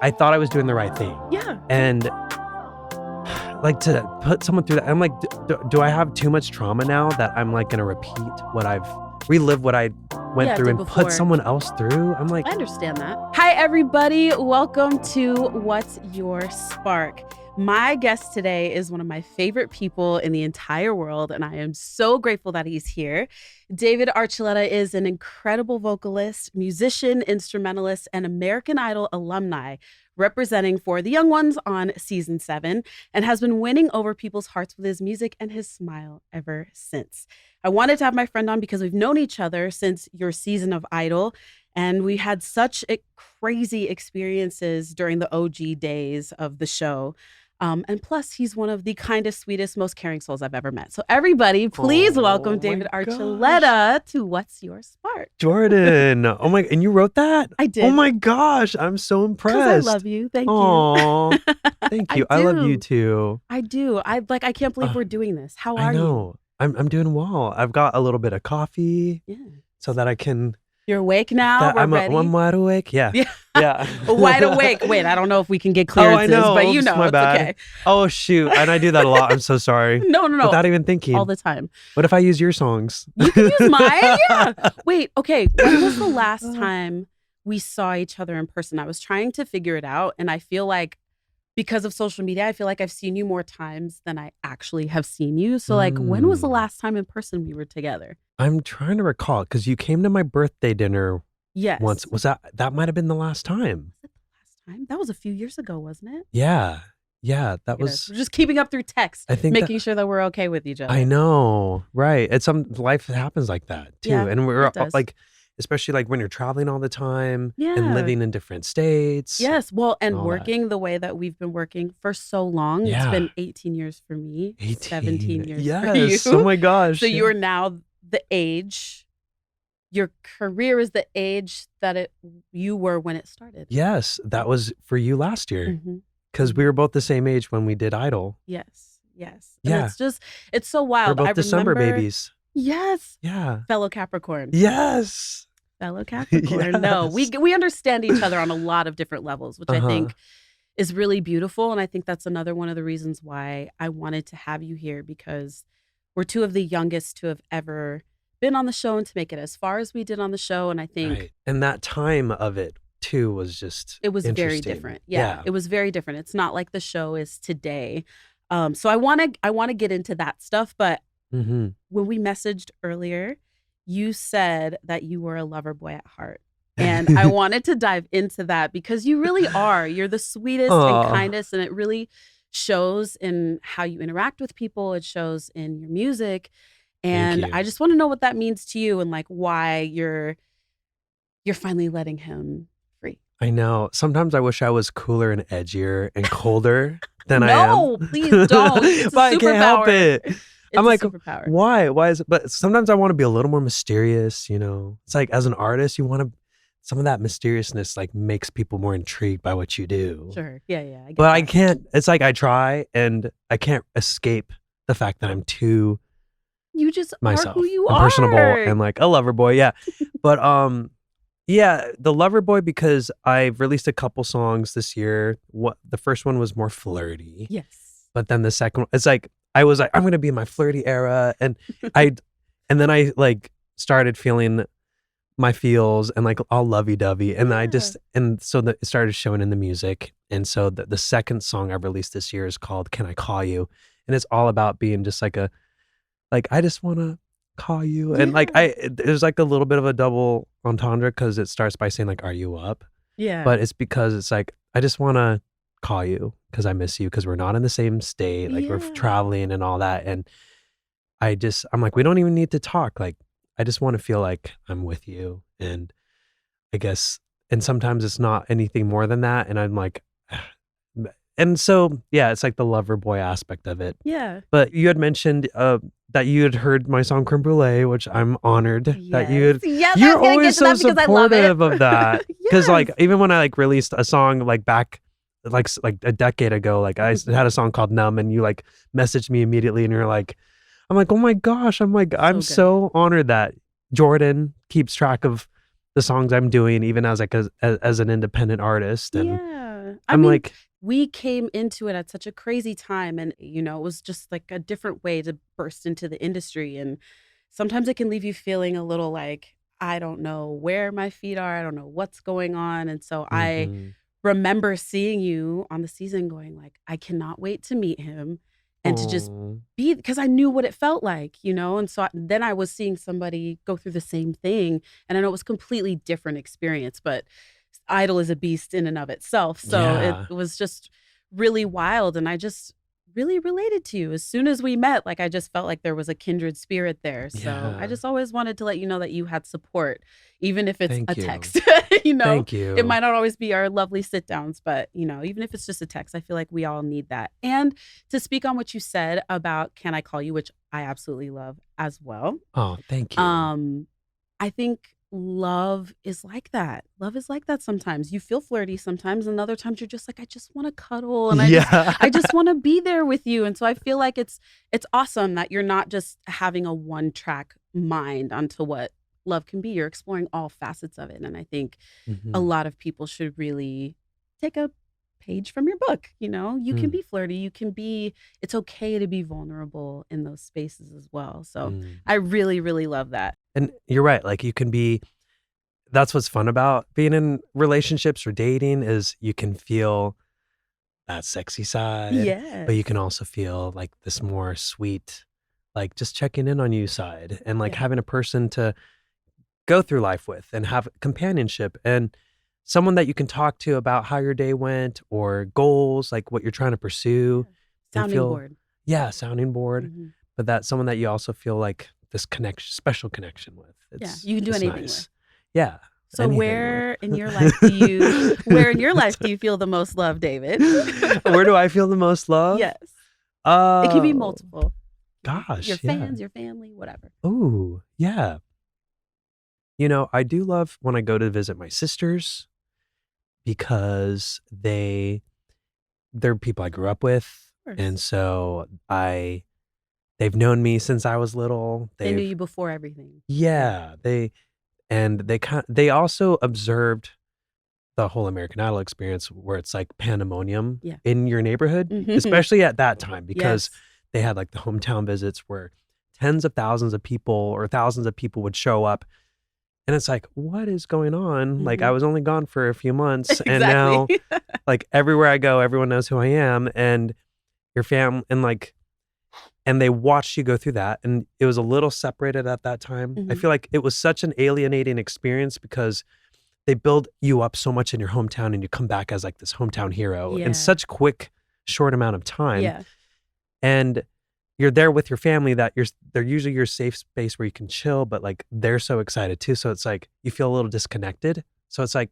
I thought I was doing the right thing. Yeah. And like to put someone through that, I'm like, do I have too much trauma now that I'm like going to relive what I went through and before. put someone else through? I'm like, I understand that. Hi, everybody. Welcome to What's Your Spark? My guest today is one of my favorite people in the entire world, and I am so grateful that he's here. David Archuleta is an incredible vocalist, musician, instrumentalist, and American Idol alumni, representing for the young ones on season 7, and has been winning over people's hearts with his music and his smile ever since. I wanted to have my friend on because we've known each other since your season of Idol, and we had such crazy experiences during the OG days of the show. And plus, he's one of the kindest, sweetest, most caring souls I've ever met. So everybody, please welcome David Archuleta to What's Your Spark? Jordin. Oh my, and you wrote that? I did. Oh my gosh, I'm so impressed. I love you. Thank you. Thank you. I love you too. I do. I can't believe we're doing this. How are I know. you? I'm doing well. I've got a little bit of coffee so that I can... You're awake now? We're ready? I'm wide awake. Yeah. Wide awake. Wait, I don't know if we can get clearances, but you know, my it's bad. Okay. Oh, shoot. And I do that a lot. I'm so sorry. No. Without even thinking. All the time. What if I use your songs? You can use mine? Yeah. Wait, okay. When was the last time we saw each other in person? I was trying to figure it out, and I feel like because of social media, I feel like I've seen you more times than I actually have seen you. So like, when was the last time in person we were together? I'm trying to recall because you came to my birthday dinner once. Was that might have been the last time? Was it the last time? That was a few years ago, wasn't it? Yeah. That was... We're just keeping up through text, I think making sure that we're okay with each other. I know. Right. It's life happens like that too. Yeah, and we're it does. like, especially like when you're traveling all the time Yeah. and living in different states. Yes. Well, and working the way that we've been working for so long. Yeah. It's been 18 years for me, 17 years Yes. for you. Oh my gosh. So you are now the age, your career is the age that you were when it started. Yes. That was for you last year Mm-hmm. because we were both the same age when we did Idol. Yes. And Yeah. it's so wild. We're both December babies. Yes. Yeah. Fellow Capricorn. Yes. Fellow Capricorn. Yes. No, we understand each other on a lot of different levels, which I think is really beautiful. And I think that's another one of the reasons why I wanted to have you here, because we're two of the youngest to have ever been on the show and to make it as far as we did on the show. And I think... Right. And that time of it too was just... It was very different. Yeah. It was very different. It's not like the show is today. So I want to get into that stuff. But when we messaged earlier, you said that you were a lover boy at heart. And I wanted to dive into that because you really are. You're the sweetest and kindest, and it really shows in how you interact with people. It shows in your music. And I just want to know what that means to you and like why you're finally letting him free. I know. Sometimes I wish I was cooler and edgier and colder than I am. No, please don't. It's a But I can't help it. It's I'm like, superpower. why? Why is it? But sometimes I want to be a little more mysterious, you know? It's like as an artist, you want to, some of that mysteriousness like makes people more intrigued by what you do. Sure. Yeah. I get But that. I can't, it's like I try and I can't escape the fact that I'm too You just myself. are who you I'm are. personable and like a lover boy. Yeah. But yeah, the lover boy, because I've released a couple songs this year. The first one was more flirty. Yes. But then the second one, it's like, I was like, I'm going to be in my flirty era. And and then I like started feeling my feels and like all lovey-dovey. And so it started showing in the music. And so the second song I released this year is called Can I Call You? And it's all about being just like I just want to call you. And like, there's like a little bit of a double entendre because it starts by saying like, are you up? Yeah. But it's because it's like, I just want to call you because I miss you because we're not in the same state. Like we're traveling and all that. And I'm like, we don't even need to talk. Like, I just want to feel like I'm with you. And I guess, and sometimes it's not anything more than that. And I'm like, and so, yeah, it's like the lover boy aspect of it. Yeah. But you had mentioned that you had heard my song Creme Brulee, which I'm honored that you had. Yes, You're always so supportive of that. Because like, even when I like released a song like back like a decade ago, like I had a song called Numb and you like messaged me immediately and you're like, I'm like, oh my gosh, I'm so honored that Jordin keeps track of the songs I'm doing, even as like as an independent artist. And Yeah. I'm like, we came into it at such a crazy time, and it was just like a different way to burst into the industry. And sometimes it can leave you feeling a little like, I don't know where my feet are. I don't know what's going on. And so I mhm. remember seeing you on the season going like, I cannot wait to meet him and to just Aw. be, because I knew what it felt like, and so then I was seeing somebody go through the same thing, and I know it was a completely different experience, but Idol is a beast in and of itself. So it Yeah. was just really wild, and I just really related to you. As soon as we met, like I just felt like there was a kindred spirit there. So I Yeah. just always wanted to let you know that you had support, even if it's a Thank you. text. Thank It you. might not always be our lovely sit downs, but even if it's just a text, I feel like we all need that. And to speak on what you said about Can I Call You, which I absolutely love as well. Oh, thank you. Um, I think love is like that. Love is like that sometimes. You feel flirty sometimes, and other times you're just like, I just want to cuddle, and I just Yeah. I just want to be there with you. And so I feel like it's awesome that you're not just having a one-track mind onto what love can be. You're exploring all facets of it. And I think a Mhm. lot of people should really take a page from your book. You can Mm, be flirty, it's okay to be vulnerable in those spaces as well. So mm. I really, really love that. And you're right. Like you can be, that's what's fun about being in relationships or dating is you can feel that sexy side, but you Yes. can also feel like this more sweet, like just checking in on you side and like Yeah. having a person to go through life with and have companionship and someone that you can talk to about how your day went or goals, like what you're trying to pursue Yeah. and Sounding feel, board. yeah, sounding board, Mhm. but that's someone that you also feel like this connection, special connection with. Yeah, It's you can do it's anything with. nice. Yeah, So anything with. where in your life do you feel the most love, David? Where do I feel the most love? Yes. It can be Oh, multiple. It can be your gosh, yeah. fans, your family, whatever. Ooh, yeah. I do love when I go to visit my sisters because they're people I grew up with, Of course. and so they've known me since I was little. They knew you before everything. Yeah. Yeah, they also observed the whole American Idol experience where it's like pandemonium Yeah. in your neighborhood, Mhm. especially at that time because Yes. they had like the hometown visits where tens of thousands of people or thousands of people would show up. And it's like, what is going on? Like I Mhm. was only gone for a few months and Exactly. now like everywhere I go, everyone knows who I am and your fam and they watched you go through that. And it was a little separated at that time. I Mhm. feel like it was such an alienating experience because they build you up so much in your hometown and you come back as like this hometown hero in Yeah. such quick, short amount of time. Yeah. And you're there with your family that they're usually your safe space where you can chill, but like they're so excited too. So it's like you feel a little disconnected. So it's like,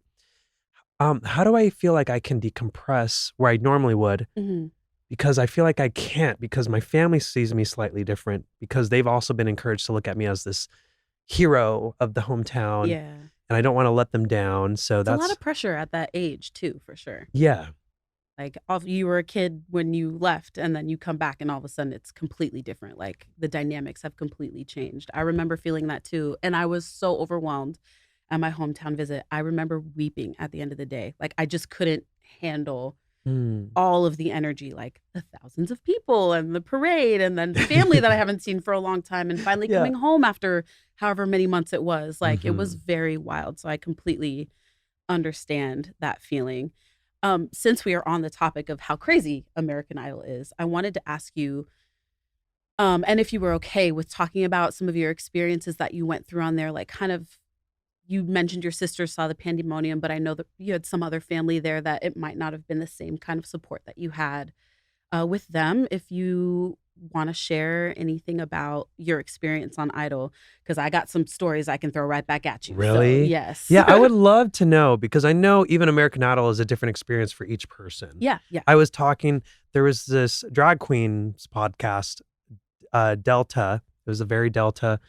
how do I feel like I can decompress where I normally would? Mhm. Because I feel like I can't because my family sees me slightly different because they've also been encouraged to look at me as this hero of the hometown Yeah. and I don't want to let them down. So It's a lot that's, of pressure at that age too, for sure. yeah. Like, you were a kid when you left, and then you come back, and all of a sudden it's completely different. Like, the dynamics have completely changed. I remember feeling that too, and I was so overwhelmed at my hometown visit. I remember weeping at the end of the day. Like, I just couldn't handle Mm. all of the energy, like the thousands of people and the parade, and then family that I haven't seen for a long time, and finally Yeah. coming home after however many months it was. Like, it was Mhm. very wild. So I completely understand that feeling. Since we are on the topic of how crazy American Idol is, I wanted to ask you, and if you were okay with talking about some of your experiences that you went through on there, like kind of, you mentioned your sister saw the pandemonium, but I know that you had some other family there that it might not have been the same kind of support that you had with them. If you want to share anything about your experience on Idol, because I got some stories I can throw right back at you. So, Really? yes. Yeah, I would love to know because I know even American Idol is a different experience for each person. Yeah. Yeah. I was talking, there was this drag queens podcast, Delta. It was a very Delta.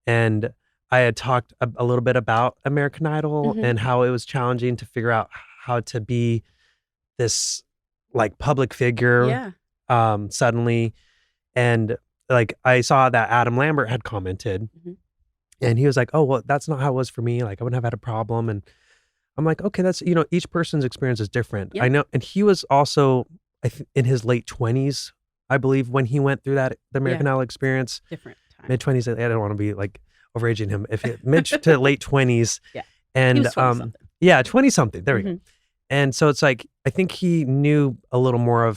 And I had talked a little bit about American Idol Hmm. and how it was challenging to figure out how to be this like public figure Yeah. suddenly. And like I saw that Adam Lambert had commented Hmm. And he was like, oh, well, that's not how it was for me. Like I wouldn't have had a problem. And I'm like, okay, that's, each person's experience is different. Yeah. I know. And he was also in his late 20s, I believe, when he went through the American Idol experience. Different time. Mid 20s. I don't want to be like overaging him. Mid to late 20s. Yeah. And he was 20-something. Yeah, 20-something. There we go. And so it's like, I think he knew a little more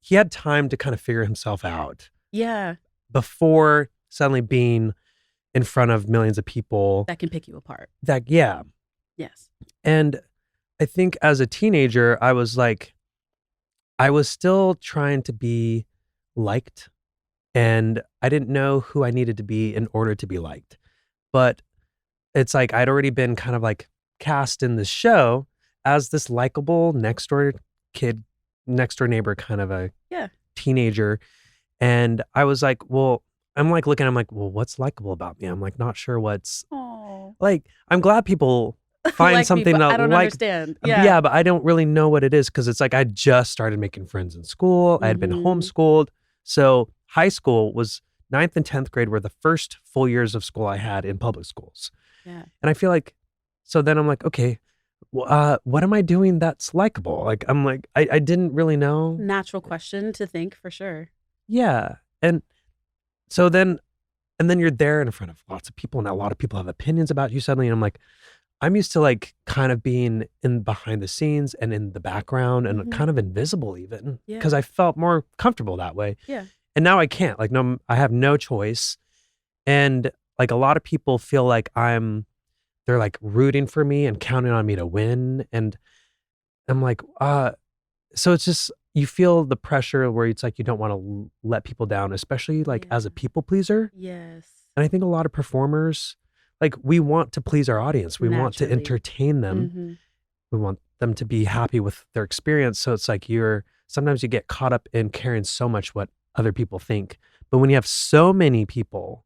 he had time to kind of figure himself out. Yeah. Before suddenly being in front of millions of people. That can pick you apart. Yeah. Yes. And I think as a teenager, I was still trying to be liked, and I didn't know who I needed to be in order to be liked. But it's like I'd already been kind of like cast in this show as this likable next door neighbor kind of a teenager. And I was like, well, I'm like looking, I'm like, well, what's likable about me? I'm like, not sure what's like, I'm glad people find like something me, but that I don't understand. Yeah, but I don't really know what it is, because it's like I just started making friends in school. I had been homeschooled. So high school was 9th and 10th grade were the first full years of school I had in public schools. Yeah. And I feel like, so then I'm like, okay, what am I doing that's likable? Like, I'm like, I didn't really know. Natural question to think, for sure. Yeah. And so then you're there in front of lots of people, and a lot of people have opinions about you suddenly. And I'm like, I'm used to like kind of being in behind the scenes and in the background and kind of invisible even, because I felt more comfortable that way. Yeah. And now I can't, like, no, I have no choice. And like a lot of people feel like they're like rooting for me and counting on me to win. And I'm like, so it's just, you feel the pressure where it's like, you don't want to let people down, especially like as a people pleaser. Yes. And I think a lot of performers, like, we want to please our audience. We want to entertain them. We want them to be happy with their experience. So it's like sometimes you get caught up in caring so much what other people think. But when you have so many people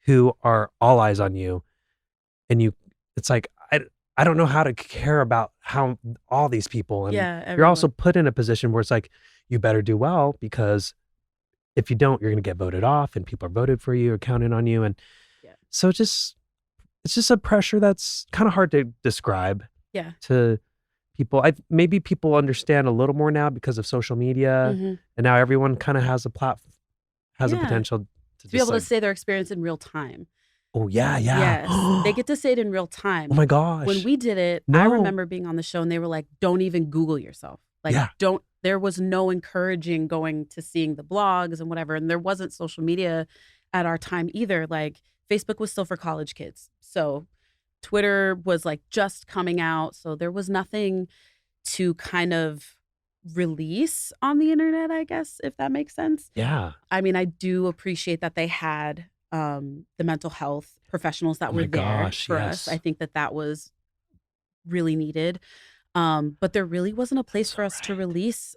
who are all eyes on you, and it's like, I don't know how to care about how all these people, and you're also put in a position where it's like, you better do well, because if you don't, you're going to get voted off, and people are voted for you or counting on you. And so it's just a pressure that's kind of hard to describe to people. Maybe people understand a little more now because of social media, and now everyone kind of has a potential to be able to say their experience in real time. Oh, yeah. Yes. They get to say it in real time. Oh my gosh. When we did it, I remember being on the show and they were like, don't even Google yourself. Like, there was no encouraging going to seeing the blogs and whatever. And there wasn't social media at our time either. Like, Facebook was still for college kids. So Twitter was like just coming out. So there was nothing to kind of release on the internet, I guess, if that makes sense. Yeah. I mean, I do appreciate that they had the mental health professionals that were there for us. I think that was really needed. But there really wasn't a place for us to release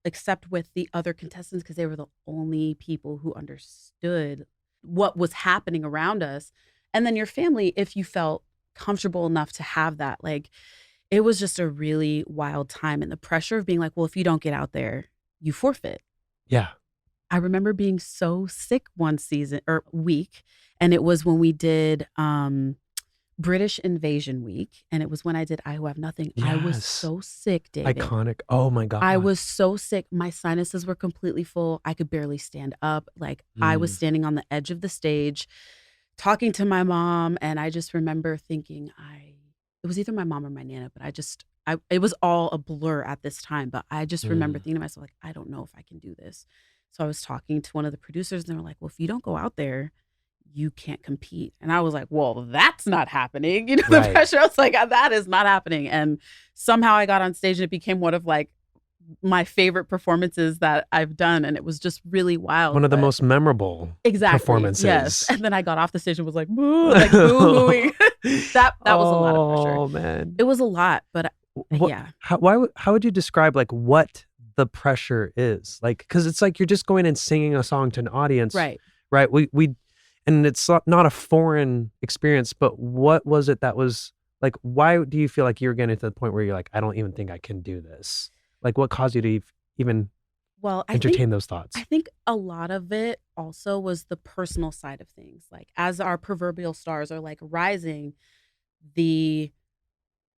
except with the other contestants, because they were the only people who understood what was happening around us. And then your family, if you felt comfortable enough to have that, like, it was just a really wild time. And the pressure of being like, well, if you don't get out there, you forfeit. Yeah. I remember being so sick one week, and it was when we did British Invasion Week, and it was when I did I Who Have Nothing. Yes. I was so sick, David. Iconic. Oh my God. I was so sick. My sinuses were completely full. I could barely stand up. Like, I was standing on the edge of the stage talking to my mom, and I just remember thinking it was either my mom or my Nana, but it was all a blur at this time, but I just remember thinking to myself, like, I don't know if I can do this. So I was talking to one of the producers, and they were like, well, if you don't go out there, you can't compete. And I was like, well, that's not happening. You know, the pressure. I was like, that is not happening. And somehow I got on stage, and it became one of like my favorite performances that I've done. And it was just really wild. One of the most memorable performances. Yes. And then I got off the stage and was like, boo, like boo-hooing. that was a lot of pressure. Oh, man. It was a lot, but yeah. How would you describe like what the pressure is? Like, because it's like you're just going and singing a song to an audience. Right. And it's not a foreign experience, but what was it that was like, why do you feel like you're getting to the point where you're like, I don't even think I can do this? Like, what caused you to even Well, entertain those thoughts? I think a lot of it also was the personal side of things. Like as our proverbial stars are like rising, the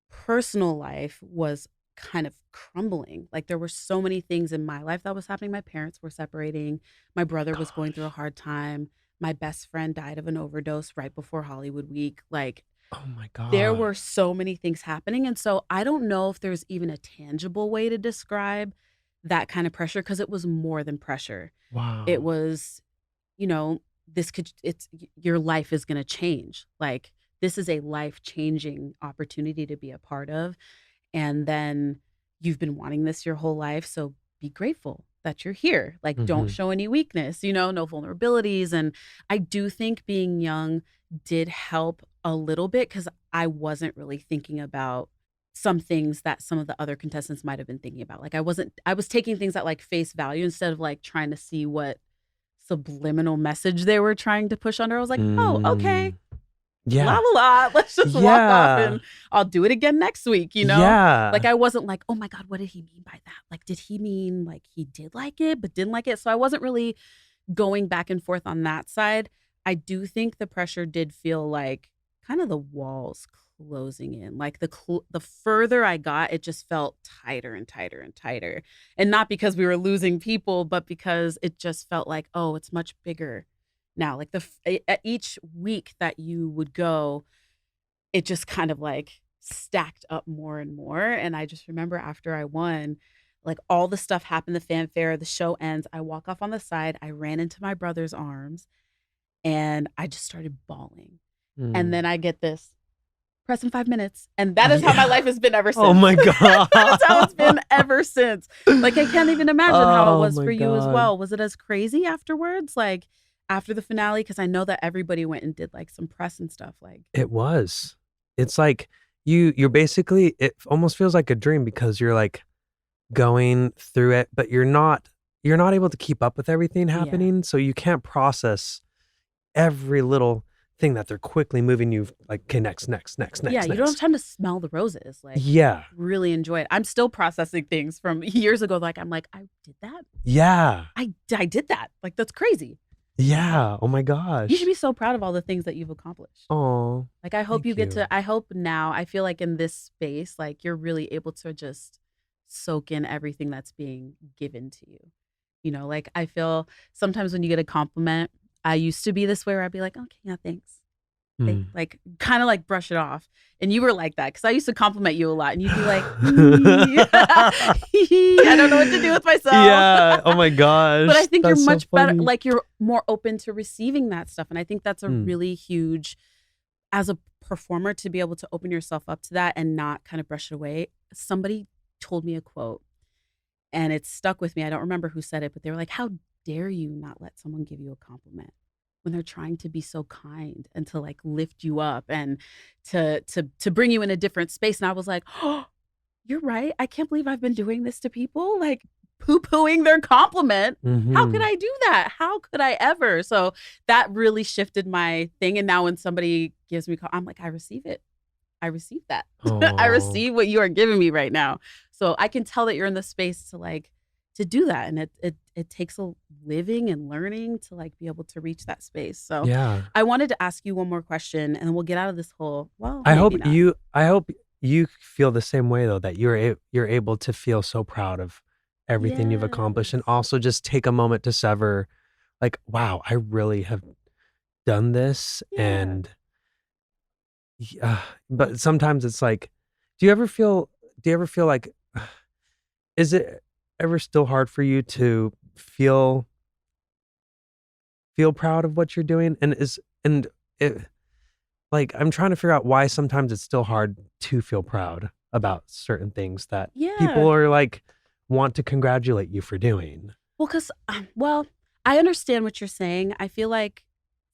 personal life was kind of crumbling. Like there were so many things in my life that was happening. My parents were separating. My brother was going through a Gosh. hard time. My best friend died of an overdose right before Hollywood Week. Like Oh my there God. were so many things happening. And so I don't know if there's even a tangible way to describe that kind of pressure because it was more than pressure. It Wow. was, you know, your life is going to change. Like this is a life-changing opportunity to be a part of. And then you've been wanting this your whole life. So be grateful that you're here. Like, don't Hmm. show any weakness, no vulnerabilities. And I do think being young did help a little bit because I wasn't really thinking about some things that some of the other contestants might have been thinking about. Like, I was taking things at like face value instead of like trying to see what subliminal message they were trying to push under. I was like, oh, okay, Mm. la Yeah. la la. Let's just walk off Yeah. and I'll do it again next week. Like Yeah. I wasn't like, oh my God, what did he mean by that? Like, did he mean like he did like it, but didn't like it? So I wasn't really going back and forth on that side. I do think the pressure did feel like kind of the walls closing in. Like the further I got, it just felt tighter and tighter and tighter. And not because we were losing people, but because it just felt like, oh, it's much bigger now. Like at each week that you would go, it just kind of like stacked up more and more. And I just remember after I won, like all the stuff happened, the fanfare, the show ends. I walk off on the side. I ran into my brother's arms and I just started bawling. And Mm. then I get this press in 5 minutes. And that is how my Yeah. life has been ever Oh since. my God. That is how it's been ever since. Like, I can't even imagine how it Oh was my for you as God. well. Was it as crazy afterwards? Like, after the finale? Because I know that everybody went and did like some press and stuff. Like, It was. It's like you're basically, it almost feels like a dream because you're like going through it, but you're not able to keep up with everything yeah. happening. So you can't process every little thing that they're quickly moving you like, okay, next, Yeah, you don't have next. time to smell the roses. Like, Yeah. really enjoy it. I'm still processing things from years ago. Like, I'm like, I did that. Yeah. I did that. Like, that's crazy. Yeah. Oh my You should gosh. be so proud of all the things that you've accomplished. Oh, Like, I hope thank you get you. to, I hope now, I feel like in this space, like, you're really able to just soak in everything that's being given to you. Like, I feel sometimes when you get a compliment, I used to be this way where I'd be like, okay, yeah, thanks. Mm. Like, kind of like brush it off. And you were like that because I used to compliment you a lot and you'd be like, I don't know what to do with myself. Yeah. Oh my gosh. But I think you're That's so much better, funny. like you're more open to receiving that stuff. And I think that's a Mm. really huge, as a performer, to be able to open yourself up to that and not kind of brush it away. Somebody told me a quote and it stuck with me. I don't remember who said it, but they were like, how dare you not let someone give you a compliment when they're trying to be so kind and to like lift you up and to bring you in a different space. And I was like, oh, you're right. I can't believe I've been doing this to people, like poo-pooing their compliment. How could Hmm. I do that? How could I ever? So that really shifted my thing. And now when somebody gives me, I'm like, I receive it. I receive that. I Oh, receive what you are giving me right now. So I can tell that you're in the space to like to do that. And it takes a living and learning to like be able to reach that space. So yeah. I wanted to ask you one more question and then we'll get out of this whole, well, I maybe hope not. you I hope you feel the same way though, that you're able to feel so proud of everything you've accomplished and Yes. also just take a moment to sever like, wow, I really have done this. Yeah. And yeah, but sometimes it's like, do you ever feel like is it ever still hard for you to feel proud of what you're doing? And it, like, I'm trying to figure out why sometimes it's still hard to feel proud about certain things that people Yeah. are like want to congratulate you for doing. Well, because, well, I understand what you're saying. I feel like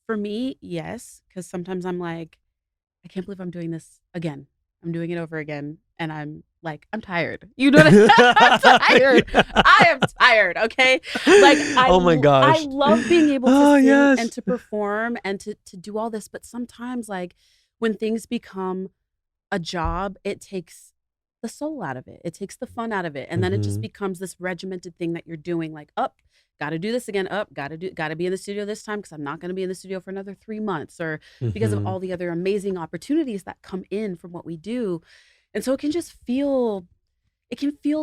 for me, yes, because sometimes I'm like, I can't believe I'm doing this again. I'm doing it over again. And I'm like, I'm tired. You know what I mean? I'm tired. Yeah. I am tired. Okay. Like Oh my I gosh. love being able to Oh sing yes. and to perform and to do all this. But sometimes like when things become a job, it takes the soul out of it. It takes the fun out of it. And then it just Mm-hmm. becomes this regimented thing that you're doing, like, up, gotta do this again, up, gotta be in the studio this time because I'm not gonna be in the studio for another 3 months, or because of Mm-hmm. all the other amazing opportunities that come in from what we do. And so it can feel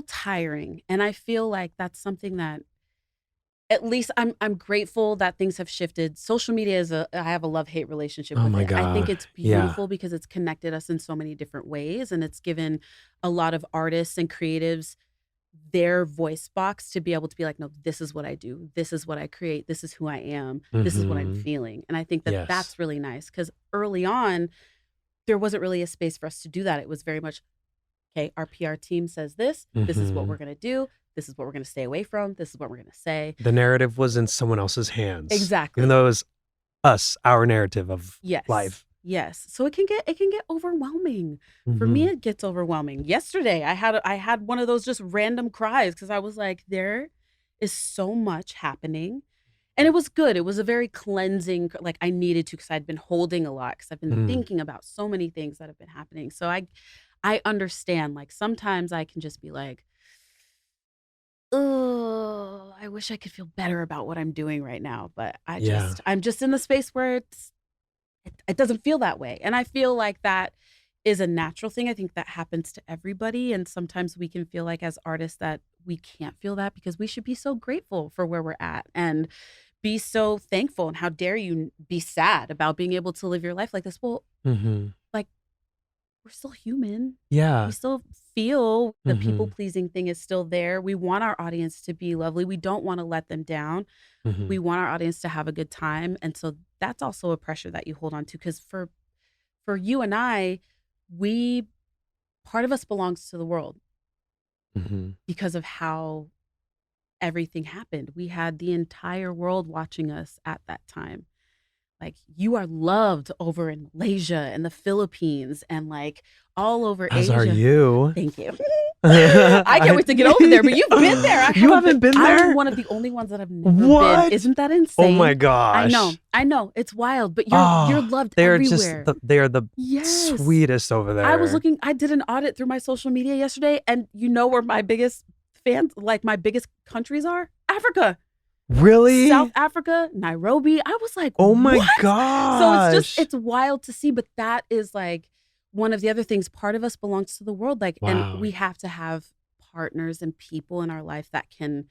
tiring. And I feel like that's something that at least I'm grateful that things have shifted. Social media I have a love-hate relationship Oh with my it. I think God. it's Yeah. beautiful because it's connected us in so many different ways, and it's given a lot of artists and creatives their voice box to be able to be like, no, this is what I do. This is what I create. This is who I am. This is what I'm Mm-hmm. feeling. And I think that Yes. that's really nice because early on, there wasn't really a space for us to do that. It was very much, okay, our PR team says this. This is what Mm-hmm. we're going to do. This is what we're going to stay away from. This is what we're going to say. The narrative was in someone else's hands, even Exactly. though it was us, our narrative of Yes. life. Yes. So it can get overwhelming. For me, Mm-hmm. it gets overwhelming. Yesterday, I had one of those just random cries because I was like, there is so much happening. And it was good. It was a very cleansing, like I needed to because I'd been holding a lot because I've been Mm. thinking about so many things that have been happening. So I understand. Like sometimes I can just be like, oh, I wish I could feel better about what I'm doing right now. But Yeah. I'm just in the space where it doesn't feel that way. And I feel like that is a natural thing. I think that happens to everybody. And sometimes we can feel like as artists that we can't feel that because we should be so grateful for where we're at and be so thankful. And how dare you be sad about being able to live your life like this? Well, Mm-hmm. like we're still human. Yeah. We still feel the Mm-hmm. people pleasing thing is still there. We want our audience to be lovely. We don't want to let them down. Mm-hmm. We want our audience to have a good time. And so that's also a pressure that you hold on to. Because for you and I, part of us belongs to the world Mm-hmm. because of how everything happened. We had the entire world watching us at that time. Like you are loved over in Malaysia and the Philippines and like all over As Asia. are you. Thank you. I can't wait to get over there, but you've been there. You haven't been there? I'm one of the only ones that have never What? been. Isn't that Oh insane? my gosh. I know. It's wild, but you're loved They're everywhere. they are the Yes. sweetest over there. I did an audit through my social media yesterday, and you know where my biggest fans, like my biggest countries are? Africa. Really? South Africa, Nairobi. I was like, Oh my what? gosh. So it's wild to see, but that is like one of the other things. Part of us belongs to the world. Like, Wow. and we have to have partners and people in our life that can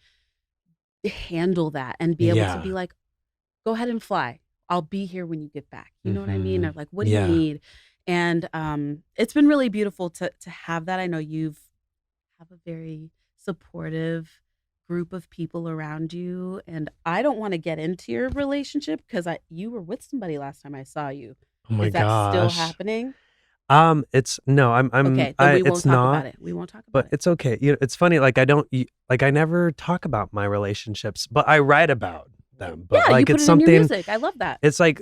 handle that and be able to be like, go ahead and fly. I'll be here when you get back. You know what I mean? Or like, what do you need? And it's been really beautiful to have that. I know have a very supportive group of people around you, and I don't want to get into your relationship because you were with somebody last time I saw you. Oh my Is that gosh. still happening? It's no, I'm okay. Then we won't it's talk not, about it. We won't talk about but it. it's okay. You know, it's funny. Like I never talk about my relationships, but I write about them. But Yeah, like you put it's it something. in your music. I love that. It's like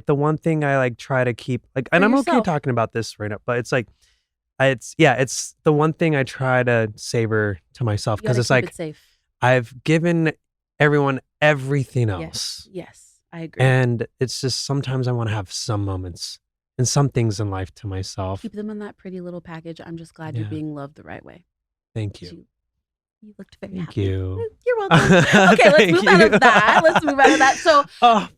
the one thing I like try to keep like, and For I'm okay yourself. talking about this right now, but it's like it's the one thing I try to savor to myself You because gotta it's keep like it safe. I've given everyone everything else. Yes, I agree. And it's just sometimes I want to have some moments and some things in life to myself. Keep them in that pretty little package. I'm just glad you're being loved the right way. Thank you. You looked very Thank happy. you. You're welcome. Okay, let's move out of that. So,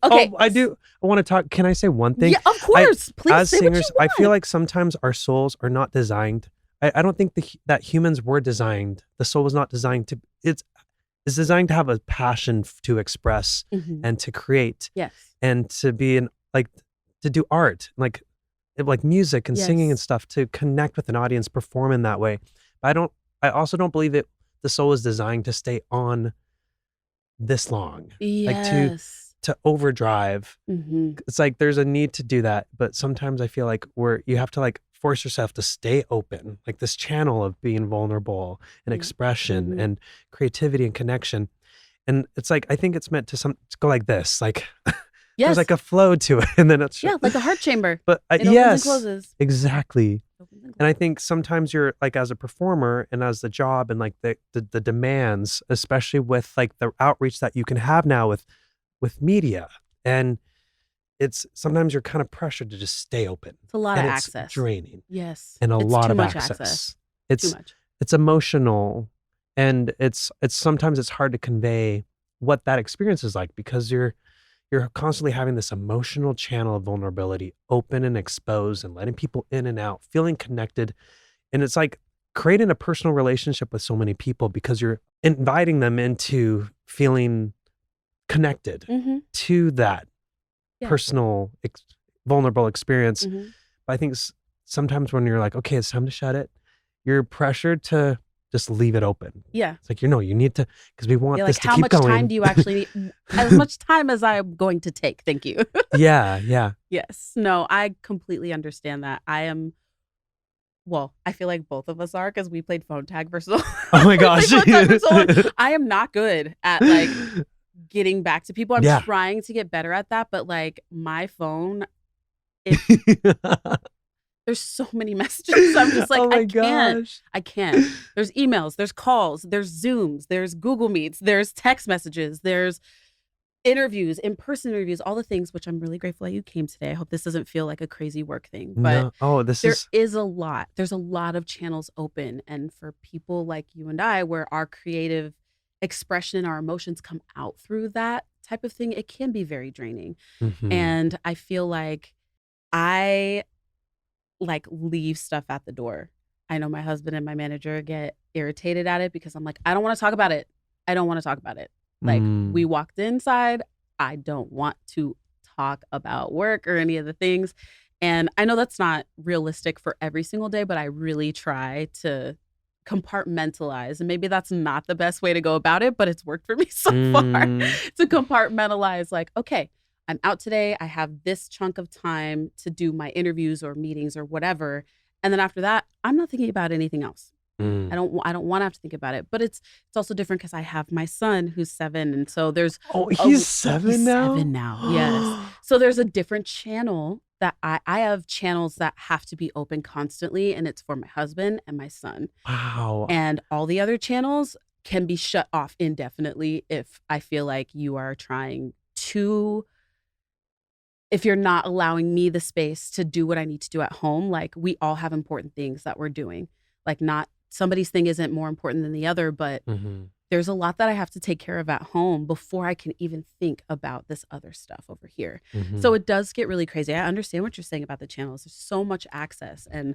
okay. I want to talk. Can I say one thing? Yeah, of course. Please as say singers, what you want. I feel like sometimes our souls are not designed. I don't think that humans were designed. The soul was not designed to. It's designed to have a passion to express and to create. Yes. And to be to do art, like music and singing and stuff, to connect with an audience, perform in that way. But I also don't believe the soul is designed to stay on this long. Yes. Like to overdrive. It's like there's a need to do that, but sometimes I feel like you have to like force yourself to stay open, like this channel of being vulnerable and expression and creativity and connection. And it's like I think it's meant to go like this, like there's like a flow to it, and then it's like a heart chamber. But it opens and closes. Exactly. And I think sometimes you're like, as a performer and as the job and like the demands, especially with like the outreach that you can have now with media, and it's sometimes you're kind of pressured to just stay open. It's a lot of access. It's draining. Yes. And it's lot too of much access. too much. It's emotional, and it's sometimes it's hard to convey what that experience is like, because you're constantly having this emotional channel of vulnerability open and exposed and letting people in and out, feeling connected. And it's like creating a personal relationship with so many people because you're inviting them into feeling connected to that personal, vulnerable experience. But I think sometimes when you're like, okay, it's time to shut it, you're pressured to just leave it open. Yeah. It's like, you need to, because we want this to keep going. How much time do you actually need? As much time as I'm going to take. Thank you. Yeah. Yes. No, I completely understand that. I feel like both of us are, because we played phone tag for so long. Oh my gosh. I am not good at like getting back to people. I'm trying to get better at that, but like my phone, there's so many messages. I'm just like, oh my I can't. There's emails, there's calls, there's Zooms, there's Google Meets, there's text messages, there's interviews, in-person interviews, all the things, which I'm really grateful that you came today. I hope this doesn't feel like a crazy work thing, but there is a lot. There's a lot of channels open. And for people like you and I, where our creative expression and our emotions come out through that type of thing, it can be very draining. And I feel like I leave stuff at the door. I know my husband and my manager get irritated at it because I'm like, I don't want to talk about it. Like we walked inside, I don't want to talk about work or any of the things. And I know that's not realistic for every single day, but I really try to compartmentalize. And maybe that's not the best way to go about it, but it's worked for me so far to compartmentalize, like, okay, I'm out today. I have this chunk of time to do my interviews or meetings or whatever. And then after that, I'm not thinking about anything else. I don't want to have to think about it. But it's also different because I have my son who's 7. And so there's... Oh, he's 7 now? 7 now, yes. So there's a different channel that I have channels that have to be open constantly. And it's for my husband and my son. Wow. And all the other channels can be shut off indefinitely if I feel like you are trying to... If you're not allowing me the space to do what I need to do at home, like we all have important things that we're doing. Like not somebody's thing isn't more important than the other, but there's a lot that I have to take care of at home before I can even think about this other stuff over here. So it does get really crazy. I understand what you're saying about the channels. There's so much access, and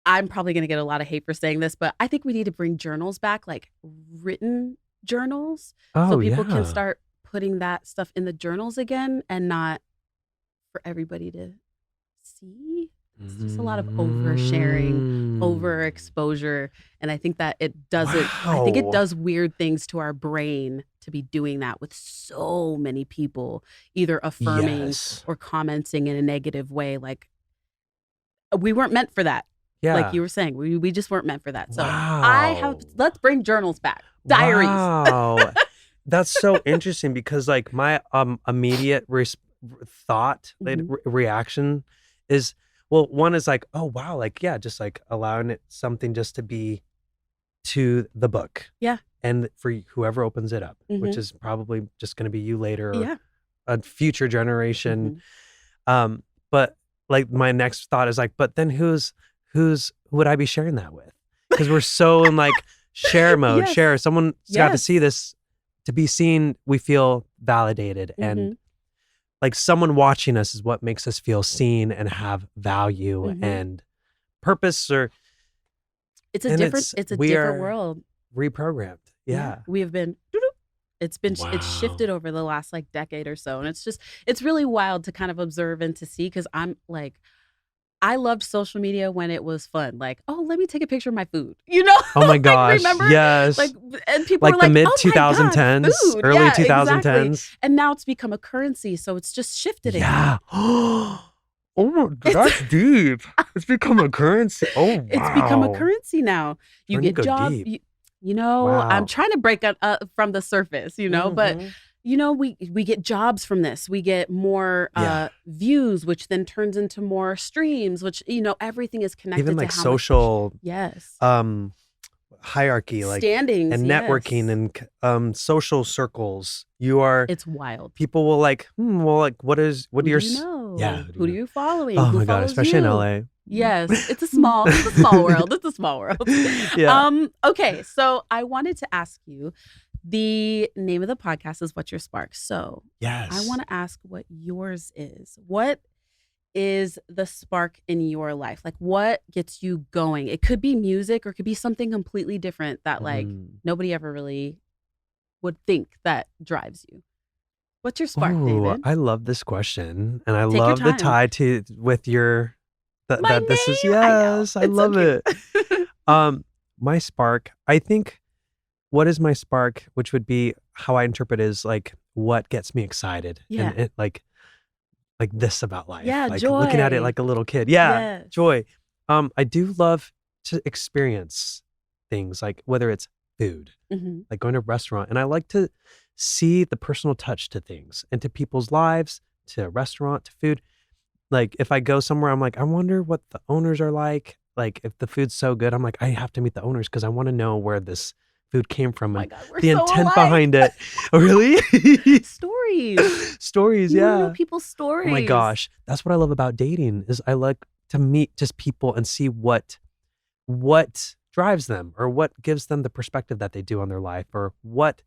I'm probably going to get a lot of hate for saying this, but I think we need to bring journals back, like written journals, so people can start putting that stuff in the journals again and not for everybody to see. It's just a lot of oversharing, overexposure. And I think that it doesn't, I think it does weird things to our brain to be doing that with so many people, either affirming or commenting in a negative way. Like we weren't meant for that. Like you were saying, we just weren't meant for that. So let's bring journals back. Diaries. Wow. That's so interesting because like my immediate thought, reaction is, well, one is like, oh, wow, like, just like allowing it something just to be to the book. Yeah. And for whoever opens it up, which is probably just going to be you later or a future generation. But like my next thought is like, but then who would I be sharing that with? Because we're so in like share mode, share. Someone's got to see this. To be seen, we feel validated, and like someone watching us is what makes us feel seen and have value and purpose. Or it's a different world. Reprogrammed, we have been. It's shifted over the last like decade or so, and it's really wild to kind of observe and to see, because I'm like, I loved social media when it was fun. Like, oh, let me take a picture of my food. You know? Oh my gosh. Remember? Yes. Like, and people like were like, the mid oh 2010s, early 2010s. Exactly. And now it's become a currency, so it's just shifted again. Yeah. Oh my, that's deep. It's become a currency. Oh wow. It's become a currency now. You get jobs. You know, I'm trying to break up from the surface, you know, but you know, we get jobs from this. We get more views, which then turns into more streams, which, you know, everything is connected. Even like to how social hierarchy, like standings and networking and social circles. It's wild. People will like, what do your Yeah. Who do you following? Oh Who my God, follows especially in you? LA. Yes, it's a small world. It's a small world. Yeah. Okay, so I wanted to ask you, the name of the podcast is What's Your Spark? So Yes. I want to ask what yours is. What is the spark in your life? Like, what gets you going? It could be music or it could be something completely different that like nobody ever really would think that drives you. What's your spark, Oh, David? I love this question. And I Take your love the time. tie to with your My that this is name? I know. yes, I It's love okay. it. My spark, I think what is my spark, which would be how I interpret is like what gets me excited. Yeah. And it like this about life. Yeah, Like looking at it joy. like a little kid. Yeah. Yes. Joy. I do love to experience things like whether it's food, Mhm. like going to a restaurant. And I like to see the personal touch to things and to people's lives, to a restaurant, to food. Like if I go somewhere, I'm like, I wonder what the owners are like. Like if the food's so good, I'm like, I have to meet the owners because I want to know where this food came from Oh my and God, we're the so intent alike. behind it. Oh, really? Stories. Stories, You wanna know yeah. people's stories. Oh my gosh. That's what I love about dating is I like to meet just people and see what drives them or what gives them the perspective that they do on their life or what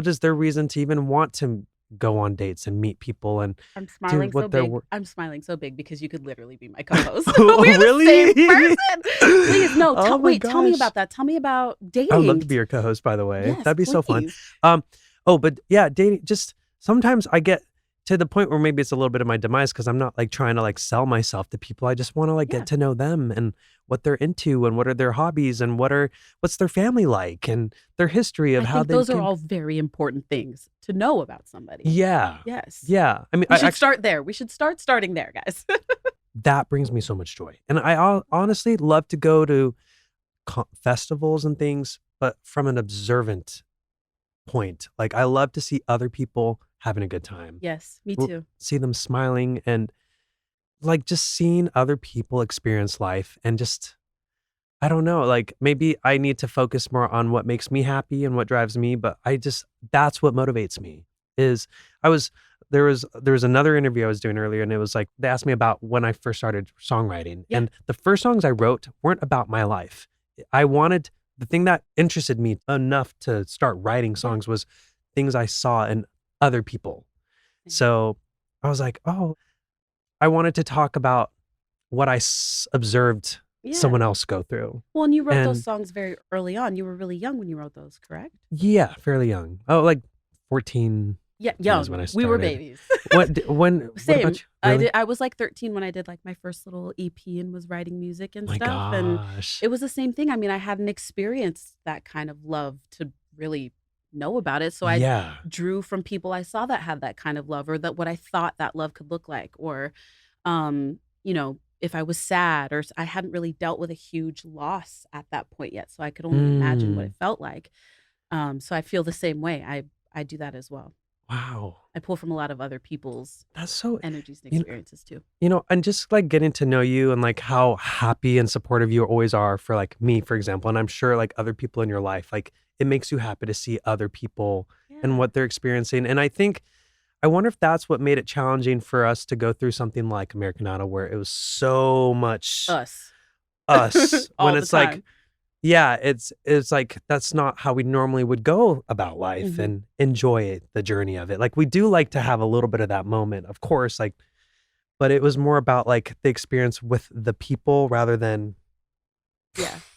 is their reason to even want to go on dates and meet people and I'm do smiling so what they're big. I'm smiling so big because you could literally be my co-host. Oh, We're really? the same person. Please, no. Oh my Wait, tell me gosh. about that. Tell me about dating. I would love to be your co-host, by the way. Yes, That'd be so fun. please. But yeah, dating, just sometimes I get to the point where maybe it's a little bit of my demise because I'm not like trying to like sell myself to people. I just want to like Yeah. get to know them and what they're into and what are their hobbies and what's their family like and their history of I how think they those came. are all very important things to know about somebody. Yeah. Yes. Yeah. I mean, We should start there. We should start starting there, guys. that brings me so much joy. And I honestly love to go to festivals and things, but from an observant point. Like I love to see other people having a good time. Yes, me too. See them smiling and like just seeing other people experience life and just I don't know, like maybe I need to focus more on what makes me happy and what drives me, but that's what motivates me. Is there was another interview I was doing earlier and it was like they asked me about when I first started songwriting. Yeah. And the first songs I wrote weren't about my life. The thing that interested me enough to start writing songs was things I saw in other people. So I was like, oh, I wanted to talk about what I observed someone else go through. Well, and you wrote those songs very early on. You were really young when you wrote those, correct? Yeah, fairly young. Oh, like 14. Yeah, young. When I we were started. babies. When Same. What about you? Really? I was like 13 when I did like my first little EP and was writing music and My stuff. gosh. And it was the same thing. I mean, I hadn't experienced that kind of love to really know about it. So I drew from people I saw that had that kind of love or that what I thought that love could look like. Or, you know, if I was sad or I hadn't really dealt with a huge loss at that point yet. So I could only imagine what it felt like. So I feel the same way. I do that as well. Wow. I pull from a lot of other people's energies and experiences too. You know, and just like getting to know you and like how happy and supportive you always are for like me, for example. And I'm sure like other people in your life, like it makes you happy to see other people and what they're experiencing. And I wonder if that's what made it challenging for us to go through something like American Idol where it was so much us when the it's like, time. yeah, it's like that's not how we normally would go about life and enjoy the journey of it. Like we do like to have a little bit of that moment, of course, like, but it was more about like the experience with the people rather than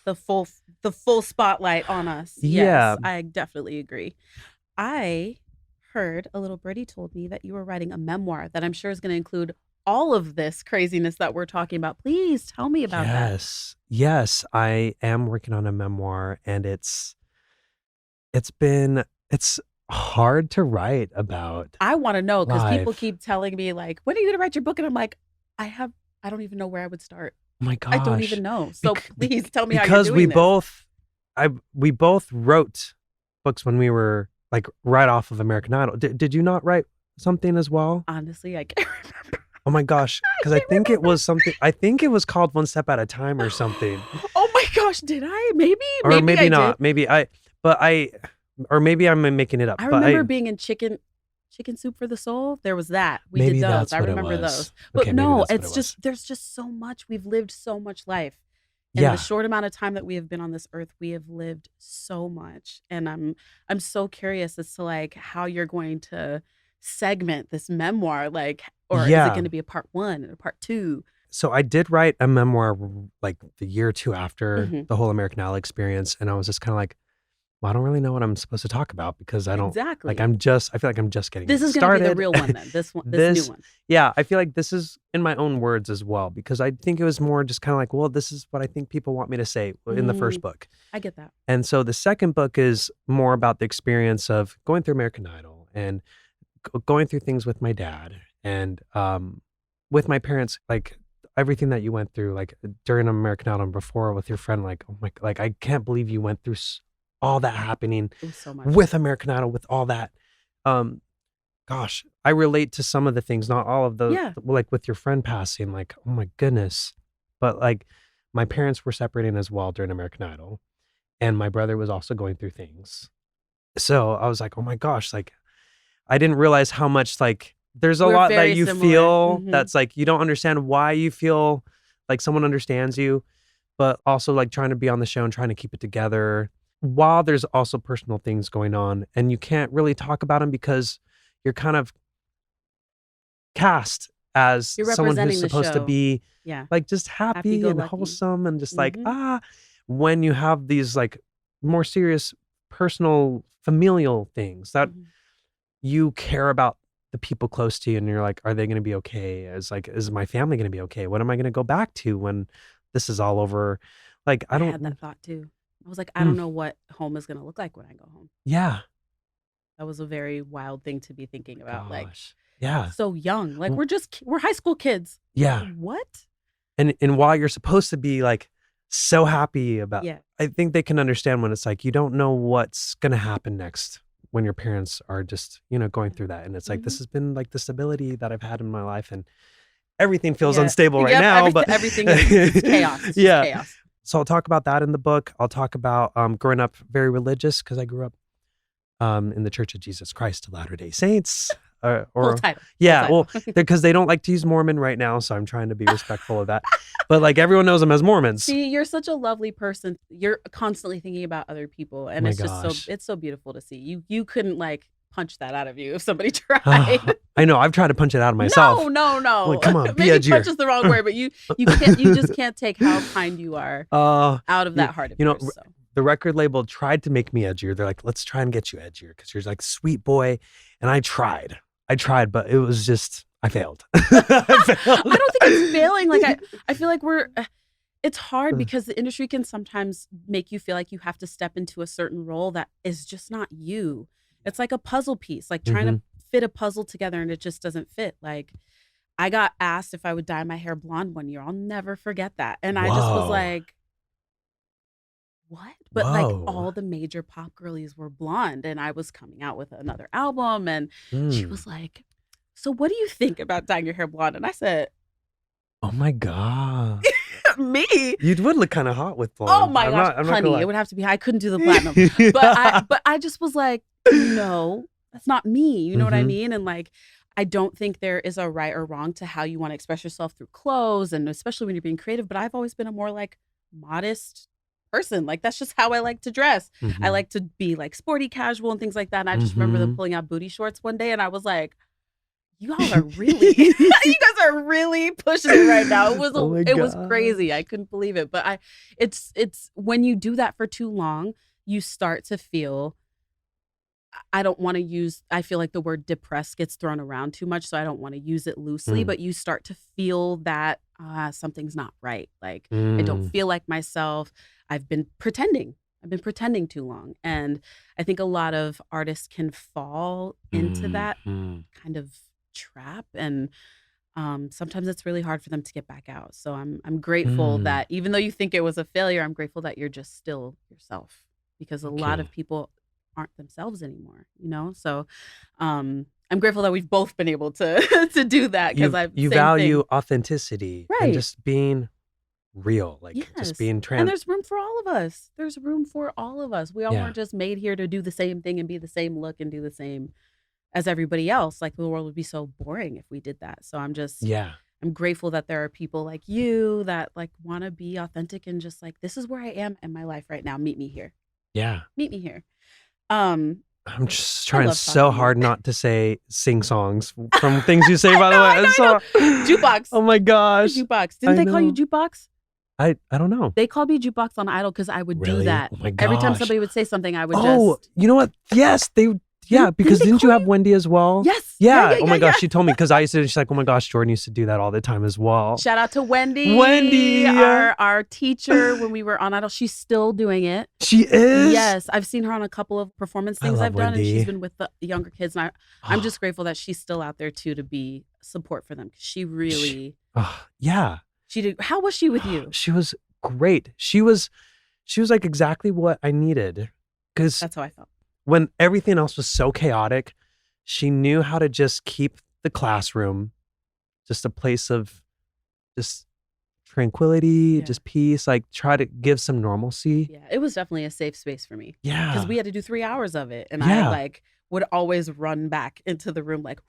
the full spotlight on us. Yeah. Yes, I definitely agree. I heard a little birdie told me that you were writing a memoir that I'm sure is going to include all of this craziness that we're talking about. Please tell me about that. Yes, I am working on a memoir and it's hard to write about. I want to know because people life. keep telling me like, when are you going to write your book? And I'm like, I don't even know where I would start. Oh my gosh. I don't even know. So please tell me how you're because doing we both wrote books when we were like right off of American Idol. Did you not write something as well? Honestly, I can't remember. Oh my gosh, because I think it was something. I think it was called One Step at a Time or something. Oh my gosh, did I? Maybe, or maybe I not. did. Maybe or maybe I'm making it up. I remember being in Chicken. Chicken Soup for the Soul. There was that. We Maybe did those. that's I what it remember was. those. But Okay, maybe no, that's what it it's was. just there's just so much. We've lived so much life. In Yeah. the short amount of time that we have been on this earth, we have lived so much. And I'm so curious as to like how you're going to segment this memoir, like, or is it Yeah. going to be a part 1 and a part 2? So I did write a memoir like the year or two after Mhm. the whole American Idol experience. And I was just kind of like, well, I don't really know what I'm supposed to talk about because I don't Exactly. like, I feel like I'm just getting This is going to started. be the real one then. This new one. Yeah, I feel like this is in my own words as well, because I think it was more just kind of like, well, this is what I think people want me to say in the first book. I get that. And so the second book is more about the experience of going through American Idol and going through things with my dad and with my parents, like everything that you went through, like during American Idol and before with your friend, like, oh my, like, I can't believe you went through all that happening It was so much. with American Idol, with all that. Gosh, I relate to some of the things, not all of those. Yeah. Like with your friend passing, like, oh my goodness. But like my parents were separating as well during American Idol, and my brother was also going through things. So I was like, oh my gosh, like I didn't realize how much like there's a We're lot that very you similar. feel Mhm. that's like you don't understand why you feel like someone understands you, but also like trying to be on the show and trying to keep it together while there's also personal things going on, and you can't really talk about them because you're kind of cast as You're someone representing who's the supposed to show. be Yeah. like just happy and Happy-go-lucky. wholesome and just like Mhm. when you have these like more serious personal familial things that Mhm. you care about the people close to you, and you're like, are they going to be okay? As like, is my family going to be okay? What am I going to go back to when this is all over? Like, I I don't. had that thought too. I was like, I don't know what home is going to look like when I go home. Yeah. That was a very wild thing to be thinking about. Like, Gosh. Yeah. so young. Like W- we're high school kids. Yeah. What? And while you're supposed to be like so happy about, Yeah. I think they can understand when it's like you don't know what's going to happen next when your parents are just, going through that. And it's like, this has been like the stability that I've had in my life, and everything feels Yeah. unstable right Yep, now, but everything is it's chaos. It's just yeah. chaos. So I'll talk about that in the book. I'll talk about growing up very religious because I grew up in the Church of Jesus Christ of Latter-day Saints. Full title. Yeah, Full well, title. because they don't like to use Mormon right now, so I'm trying to be respectful of that. But like everyone knows them as Mormons. See, you're such a lovely person. You're constantly thinking about other people, and my it's just gosh. it's so beautiful to see. You couldn't like punch that out of you if somebody tried. I know. I've tried to punch it out of myself. No. Like, come on, be Maybe edgier. punch is the wrong word, but you just can't take how kind you are out of that heart of yours. So. The record label tried to make me edgier. They're like, let's try and get you edgier because you're like sweet boy. And I tried, but it was just, I failed. I don't think it's failing. Like I feel like it's hard because the industry can sometimes make you feel like you have to step into a certain role that is just not you. It's like a puzzle piece, like trying to fit a puzzle together and it just doesn't fit. Like I got asked if I would dye my hair blonde one year. I'll never forget that. And I just was like, what? But like all the major pop girlies were blonde, and I was coming out with another album, and she was like, so what do you think about dyeing your hair blonde? And I said, oh my God. Me? You would look kind of hot with blonde. Oh my gosh, honey, it would have to be, I couldn't do the platinum. But I just was like, no, that's not me. You know what I mean? And like, I don't think there is a right or wrong to how you want to express yourself through clothes, and especially when you're being creative. But I've always been a more like modest person. Like that's just how I like to dress. I like to be like sporty casual and things like that. And I just remember them pulling out booty shorts one day, and I was like, you all are really you guys are really pushing it right now. It was crazy. I couldn't believe it. But it's when you do that for too long, you start to feel, I don't want to use, I feel like the word depressed gets thrown around too much, so I don't want to use it loosely, but you start to feel that something's not right. Like I don't feel like myself. I've been pretending too long. And I think a lot of artists can fall into that kind of trap. And sometimes it's really hard for them to get back out. So I'm grateful that even though you think it was a failure, I'm grateful that you're just still yourself, because a lot of people aren't themselves anymore, So I'm grateful that we've both been able to do that, because you value authenticity, right? And just being real, like just being trans. And there's room for all of us. We all weren't just made here to do the same thing and be the same look and do the same as everybody else. Like the world would be so boring if we did that. So I'm grateful that there are people like you that like want to be authentic and just like, this is where I am in my life right now. Meet me here. Yeah. Meet me here. I'm just trying so hard not to sing songs from things you say, by the way. I know. Jukebox. Oh my gosh. Jukebox. Didn't they call you Jukebox? I don't know. They called me Jukebox on Idol because I would do that. Oh my gosh. Every time somebody would say something, I would you know what? Yes, because didn't you have Wendy as well? Yes. Yeah. Oh my gosh, she told me because I used to. She's like, oh my gosh, Jordin used to do that all the time as well. Shout out to Wendy. Our teacher when we were on Idol. She's still doing it. She is. Yes, I've seen her on a couple of performance things I've done, and she's been with the younger kids. And I'm just grateful that she's still out there too to be support for them. She really. Yeah. She did. How was she with you? She was great. She was like exactly what I needed. Because that's how I felt. When everything else was so chaotic, she knew how to just keep the classroom just a place of just tranquility, just peace, like try to give some normalcy. Yeah, it was definitely a safe space for me. Yeah. Because we had to do 3 hours of it. And I like would always run back into the room like,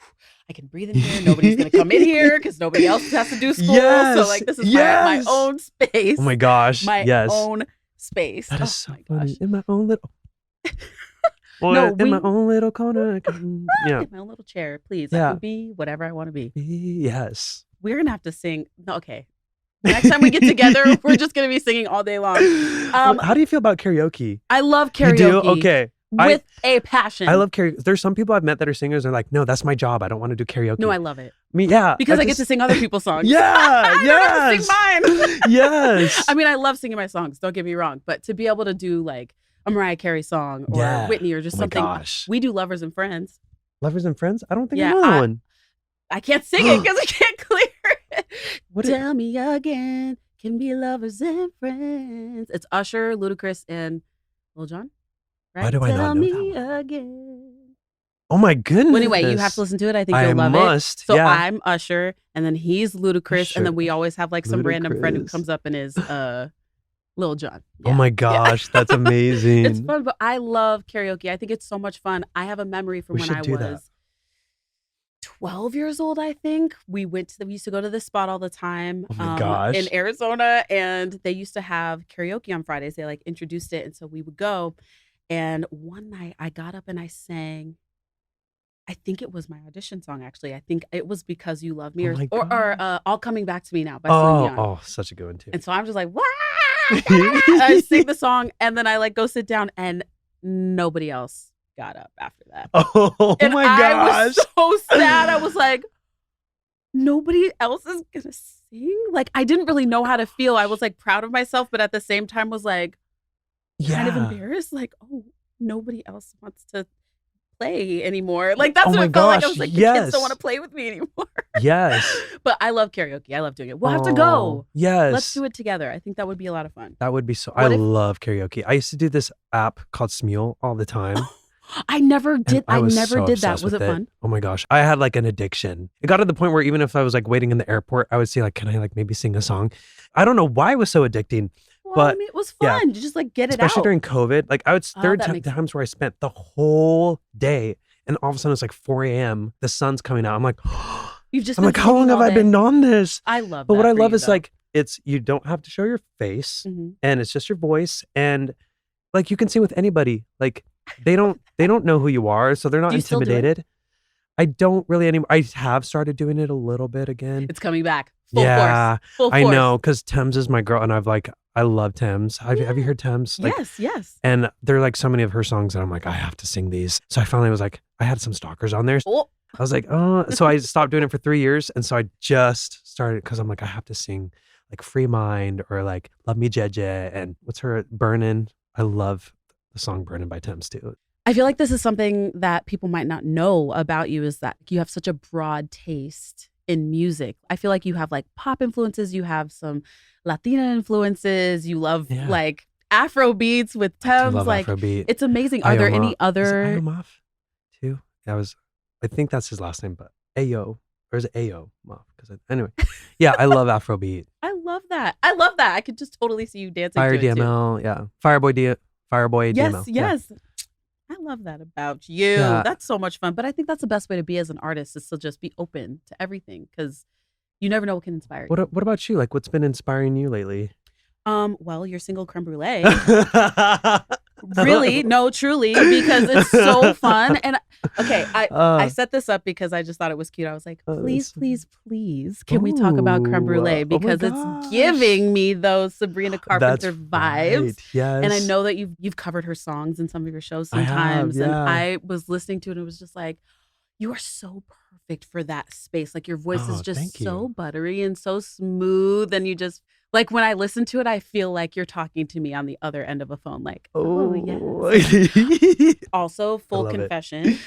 I can breathe in here. Nobody's going to come in here because nobody else has to do school. So like this is my own space. Oh my gosh. My own space. That is so funny. In my own little... in my own little corner. In my own little chair, please. I can be whatever I want to be. Yes. We're going to have to sing. No, okay. Next time we get together, we're just going to be singing all day long. How do you feel about karaoke? I love karaoke. You do? Okay. With a passion. I love karaoke. There's some people I've met that are singers and they're like, no, that's my job. I don't want to do karaoke. No, I love it. I mean, yeah. Because I get to sing other people's songs. Yeah. I don't have to sing mine. Yes. I mean, I love singing my songs. Don't get me wrong. But to be able to do like a Mariah Carey song or Whitney or just something. Gosh. We do Lovers and Friends. Lovers and Friends? I don't think I know that one. I can't sing it because I can't clear it. Tell me again, can be lovers and friends. It's Usher, Ludacris, and Lil Jon. Right? Why do I not know that one? Tell me again. Oh my goodness. Well, anyway, you have to listen to it. I think you'll love it. So yeah. I'm Usher, and then he's Ludacris, and then we always have like some random friend who comes up and is Lil Jon. Yeah. Oh my gosh, that's amazing. It's fun, but I love karaoke. I think it's so much fun. I have a memory from when I was 12 years old, I think. We used to go to this spot all the time in Arizona, and they used to have karaoke on Fridays. They like introduced it, and so we would go. And one night I got up and I sang, I think it was my audition song, actually. I think it was Because You Love Me or All Coming Back to Me Now by Celine Dion. Oh, such a good one too. And so I'm just like, what? I sing the song and then I like go sit down and nobody else got up after that. Oh and my gosh. I was so sad. I was like, nobody else is gonna sing? Like I didn't really know how to feel. I was like proud of myself, but at the same time was like kind of embarrassed. Like, oh, nobody else wants to play anymore. Like that's what it felt like. I was like, the kids don't want to play with me anymore. Yes. But I love karaoke. I love doing it. We'll have to go. Yes. Let's do it together. I think that would be a lot of fun. That would be so. I love karaoke. I used to do this app called Smule all the time. I never did. I never did that. Was it fun? Oh my gosh. I had like an addiction. It got to the point where even if I was like waiting in the airport, I would say like, can I like maybe sing a song? I don't know why it was so addicting. Well, but I mean, it was fun. You just like get it out. Especially during COVID. Like I would, there were times where I spent the whole day and all of a sudden it's like 4 a.m. The sun's coming out. I'm like, I'm like, how long have I been on this? I love But that what I love you, is like, you don't have to show your face and it's just your voice. And like, you can sing with anybody. Like they don't know who you are. So they're not intimidated. I don't really anymore. I have started doing it a little bit again. It's coming back. Full force. Full I know. Cause Thames is my girl and I love Thames. Have you heard Thames? Like, yes. And there are like so many of her songs that I'm like, I have to sing these. So I finally was like, I had some stalkers on there. Oh. I was like, oh, so I stopped doing it for 3 years. And so I just started because I'm like, I have to sing like Free Mind or like Love Me Jeje and what's her Burnin'. I love the song Burnin' by Thames too. I feel like this is something that people might not know about you is that you have such a broad taste in music. I feel like you have like pop influences, you have some Latina influences, you love like Afro beats with Thames. Like Afrobeat. It's amazing. Are there any other? Is it Ayomaf too? I think that's his last name, but Ayo. Or is it Ayo? Anyway, yeah, I love Afrobeat. I love that. I could just totally see you dancing Fire to it DML, too. yeah. Fireboy DML. Yes. I love that about you. Yeah. That's so much fun. But I think that's the best way to be as an artist is to just be open to everything because you never know what can inspire you. What about you? Like, what's been inspiring you lately? Well, your single creme brulee. Really? No, truly, because it's so fun. And okay, I set this up because I just thought it was cute. I was like, please, please, please, can we talk about creme brulee? Because it's giving me those Sabrina Carpenter vibes. Right. Yes. And I know that you've covered her songs in some of your shows sometimes. I have, yeah. And I was listening to it and it was just like, you are so perfect for that space. Like your voice is just so buttery and so smooth. And you just, like when I listen to it, I feel like you're talking to me on the other end of a phone. Like, oh yes. Also, full confession,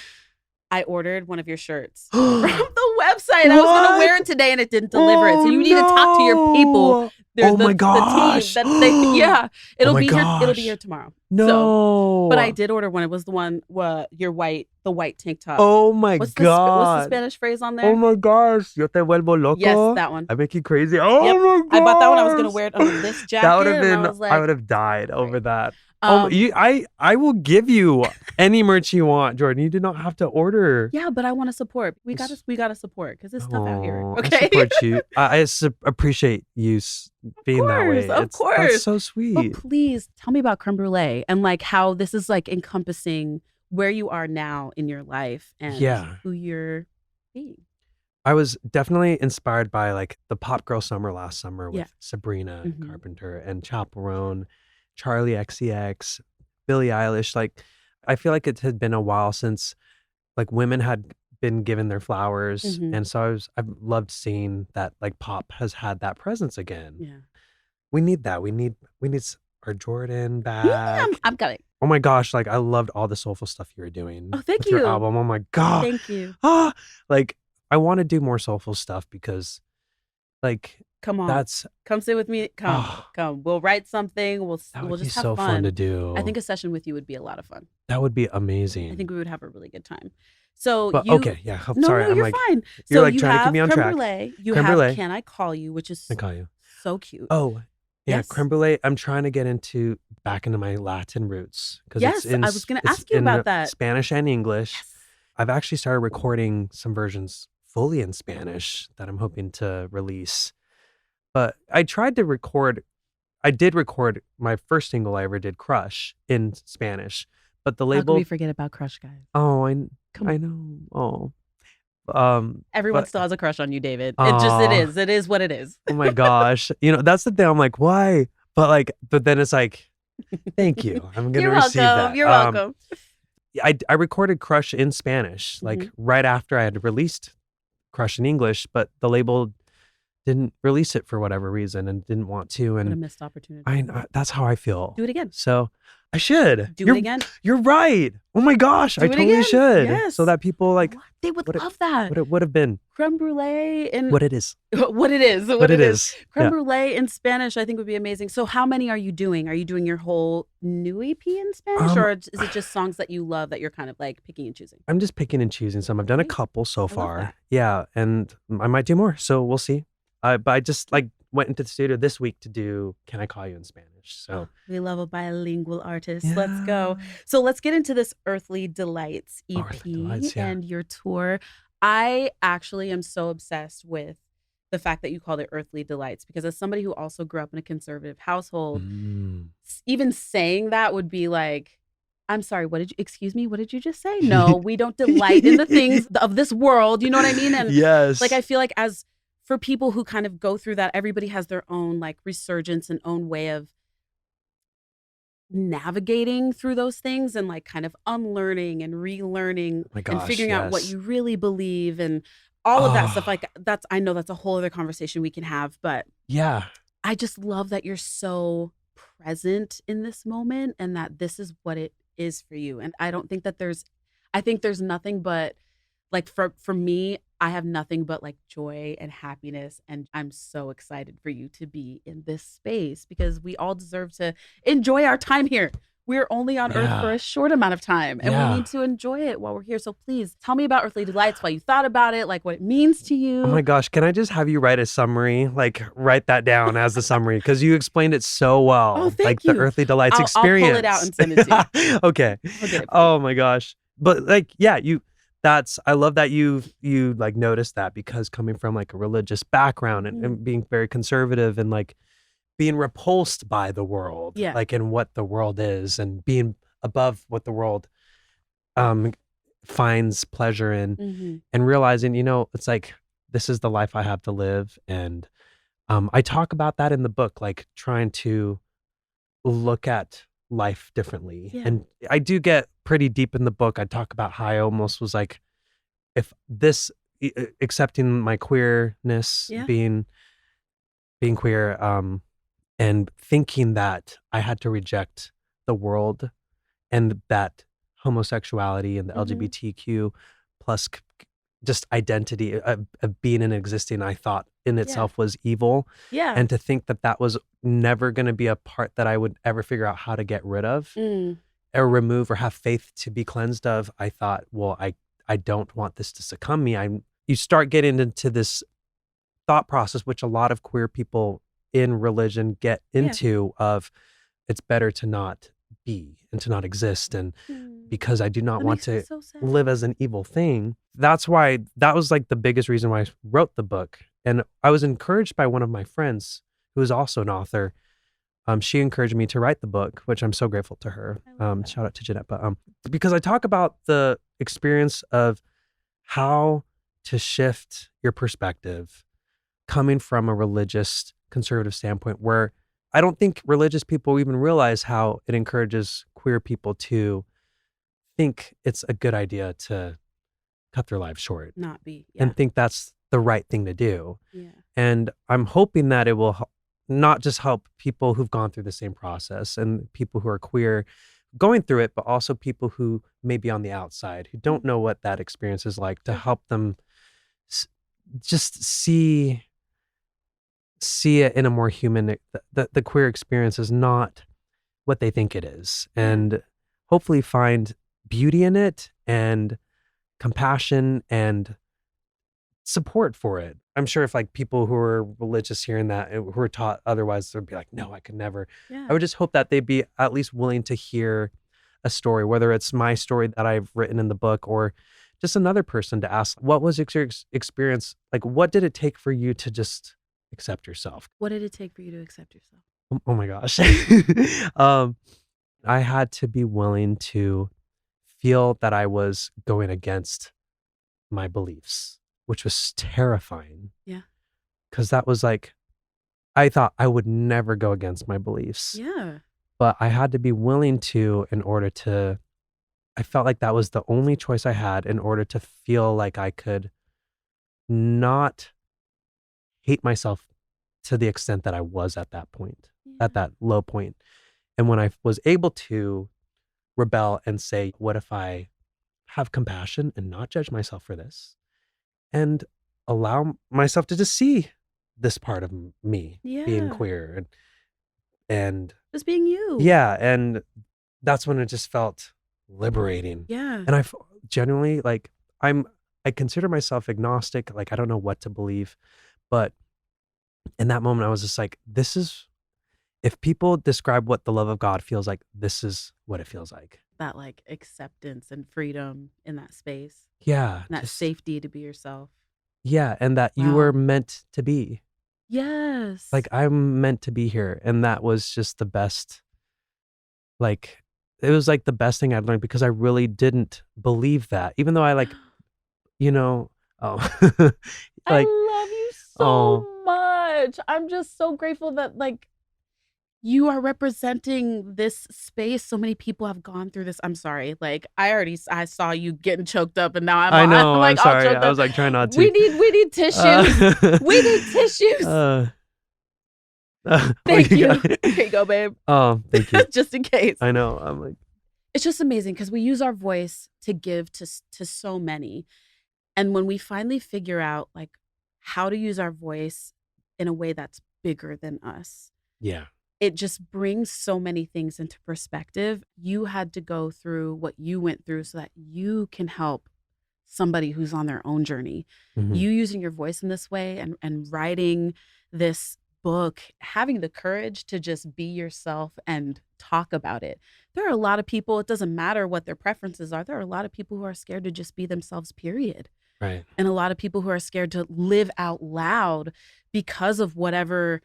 I ordered one of your shirts from the website. I was going to wear it today and it didn't deliver it. So you need to talk to your people. My gosh. The team it'll be here. It'll be here tomorrow. No. So, but I did order one. It was the one, the white tank top. Oh my God. What's the Spanish phrase on there? Oh my gosh. Yo te vuelvo loco. Yes, that one. I make you crazy. Oh my gosh. I bought that one. I was going to wear it under this jacket. That would have been, I would have died over that. I will give you any merch you want, Jordin. You do not have to order. Yeah, but I want to support. We gotta support because it's tough out here. Okay, I support you. I appreciate you being that way. Of course, that's so sweet. But please tell me about creme brulee and like how this is like encompassing where you are now in your life and who you're being. I was definitely inspired by like the Pop Girl Summer last summer with Sabrina Carpenter and Chaperone, Charlie XCX, Billie Eilish. Like, I feel like it had been a while since like women had been given their flowers. And so I've loved seeing that like pop has had that presence again. Yeah. We need that. We need our Jordin back. Yeah, I'm got it. Oh my gosh, like I loved all the soulful stuff you were doing. Oh, thank with you. Your album. Oh my God. Thank you. Like I want to do more soulful stuff because like come on. Come sit with me. Come. We'll write something. We'll just have so fun to do. I think a session with you would be a lot of fun. That would be amazing. I think we would have a really good time. So okay, yeah. I'm sorry. No, you're like, fine. You're so like trying to keep me on track. You have Can I Call You, which is so cute. Oh, yeah, yes. Creme brulee. I'm trying to get back into my Latin roots because I was going to ask you about that. Spanish and English. Yes. I've actually started recording some versions fully in Spanish that I'm hoping to release. But I did record my first single I ever did, Crush, in Spanish. But the label. How can we forget about Crush, guys? Oh, I know. Everyone still has a crush on you, David. It is what it is. Oh my gosh. That's the thing. I'm like, why? But then it's like, thank you. I'm going to receive that. You're welcome. I recorded Crush in Spanish, like right after I had released Crush in English, but the label didn't release it for whatever reason and didn't want to. And what a missed opportunity. That's how I feel. Do it again. So I should. Do it again. You're right. Oh my gosh. I totally should. Yes. So that people like. They would love that. What it would have been. Creme brulee in. What it is. What it is. Creme Yeah. brulee in Spanish, I think would be amazing. So how many are you doing? Are you doing your whole new EP in Spanish or is it just songs that you love that you're kind of like picking and choosing? I'm just picking and choosing some. I've done a couple so far. Yeah. And I might do more. So we'll see. But I just went into the studio this week to do Can I Call You in Spanish. So we love a bilingual artist. Yeah. Let's go. So let's get into this Earthly Delights EP and your tour. I actually am so obsessed with the fact that you called it Earthly Delights because as somebody who also grew up in a conservative household, even saying that would be like, I'm sorry, excuse me, what did you just say? No, we don't delight in the things of this world. You know what I mean? And yes. I feel like for people who kind of go through that, everybody has their own resurgence and own way of navigating through those things and kind of unlearning and relearning and figuring out what you really believe and all of that stuff. I know that's a whole other conversation we can have, but yeah, I just love that you're so present in this moment and that this is what it is for you. And I don't think that I think there's nothing but for me, I have nothing but joy and happiness. And I'm so excited for you to be in this space because we all deserve to enjoy our time here. we're only on Earth for Yeah. a short amount of time, and we Yeah. need to enjoy it while we're here. So please tell me about Earthly Delights, why you thought about it, like what it means to you. Oh my gosh, can I just have you write a summary? Like write that down as the summary because you explained it so well. Oh, thank like you. the Earthly Delights I'll experience. pull it out and send it to you. Okay. I'll get it for Oh my gosh. But like, yeah, I love that you like noticed that because coming from like a religious background and being very conservative and like being repulsed by the world, Yeah. like and what the world is and being above what the world finds pleasure in and realizing, it's like, this is the life I have to live. And I talk about that in the book, like trying to look at life differently. Yeah. And I do get pretty deep in the book. I talk about how I almost was like, if this accepting my queerness, being queer, and thinking that I had to reject the world and that homosexuality and the LGBTQ plus just identity of being and existing, I thought in itself was evil. Yeah. And to think that that was never going to be a part that I would ever figure out how to get rid of or remove or have faith to be cleansed of, I thought, well, I don't want this to succumb me. You start getting into this thought process, which a lot of queer people in religion get into of it's better to not be and to not exist. And because I do not want to live as an evil thing. That's why that was like the biggest reason why I wrote the book. And I was encouraged by one of my friends who is also an author. She encouraged me to write the book, which I'm so grateful to her. Shout out to Jeanette. But because I talk about the experience of how to shift your perspective coming from a religious conservative standpoint, where I don't think religious people even realize how it encourages queer people to think it's a good idea to cut their lives short, not be, and think that's the right thing to do. Yeah. And I'm hoping that it will not just help people who've gone through the same process and people who are queer going through it, but also people who may be on the outside, who don't know what that experience is like, to help them just see it in a more human, the queer experience is not what they think it is, and hopefully find beauty in it and compassion and support for it. I'm sure if like people who are religious hearing that, who are taught otherwise, they'd be like, no, I could never. I would just hope that they'd be at least willing to hear a story, whether it's my story that I've written in the book or just another person, to ask, what was your experience? Like, what did it take for you to just accept yourself? What did it take for you to accept yourself? Oh my gosh. I had to be willing to feel that I was going against my beliefs, which was terrifying. Yeah. Because that was like, I thought I would never go against my beliefs. Yeah. But I had to be willing to, in order to, I felt like that was the only choice I had in order to feel like I could not hate myself to the extent that I was at that point, at that low point. And when I was able to rebel and say, what if I have compassion and not judge myself for this and allow myself to just see this part of me being queer and just being you. Yeah. And that's when it just felt liberating. Yeah. And I genuinely, like, I consider myself agnostic. Like, I don't know what to believe, but in that moment I was just like, this is, if people describe what the love of God feels like, this is what it feels like. That like acceptance and freedom in that space. Yeah. And that safety to be yourself. Yeah. And that you were meant to be. Yes. Like, I'm meant to be here. And that was just the best. Like, it was like the best thing I'd learned, because I really didn't believe that, even though I like, like, I love you so much. I'm just so grateful that like you are representing this space. So many people have gone through this. I'm sorry. Like I saw you getting choked up, and now I know. I'm like, I'm sorry. I was like trying not to. We need tissues. We need tissues. Thank you. Here you go, babe. Oh, thank you. Just in case. I know. I'm like, it's just amazing because we use our voice to give to so many. And when we finally figure out like how to use our voice in a way that's bigger than us. Yeah. it just brings so many things into perspective. You had to go through what you went through so that you can help somebody who's on their own journey. Mhm. You using your voice in this way and writing this book, having the courage to just be yourself and talk about it. There are a lot of people, it doesn't matter what their preferences are. There are a lot of people who are scared to just be themselves, period. Right. And a lot of people who are scared to live out loud because of whatever,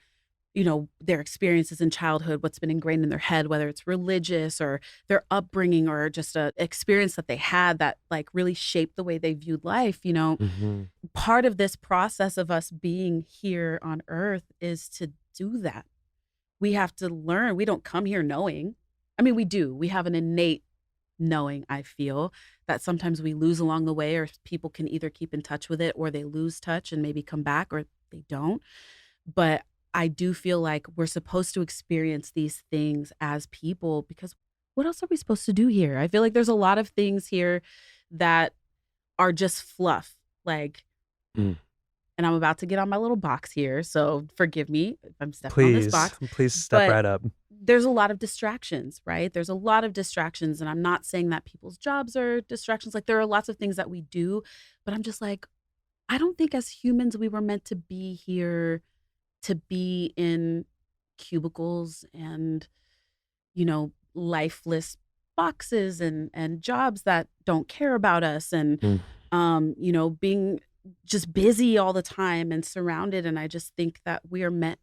their experiences in childhood, what's been ingrained in their head, whether it's religious or their upbringing or just a experience that they had that like really shaped the way they viewed life. Mhm. Part of this process of us being here on earth is to do that. We have to learn. We don't come here knowing. I mean, we do. We have an innate knowing, I feel, that sometimes we lose along the way, or people can either keep in touch with it or they lose touch and maybe come back or they don't. But I do feel like we're supposed to experience these things as people, because what else are we supposed to do here? I feel like there's a lot of things here that are just fluff. Like, Mm. and I'm about to get on my little box here, so forgive me if I'm stepping on this box. Please step But right up. there's a lot of distractions, right? There's a lot of distractions. And I'm not saying that people's jobs are distractions. Like, there are lots of things that we do, but I'm just like, I don't think as humans we were meant to be here to be in cubicles and, lifeless boxes and jobs that don't care about us and, Mm. being just busy all the time and surrounded. And I just think that we're meant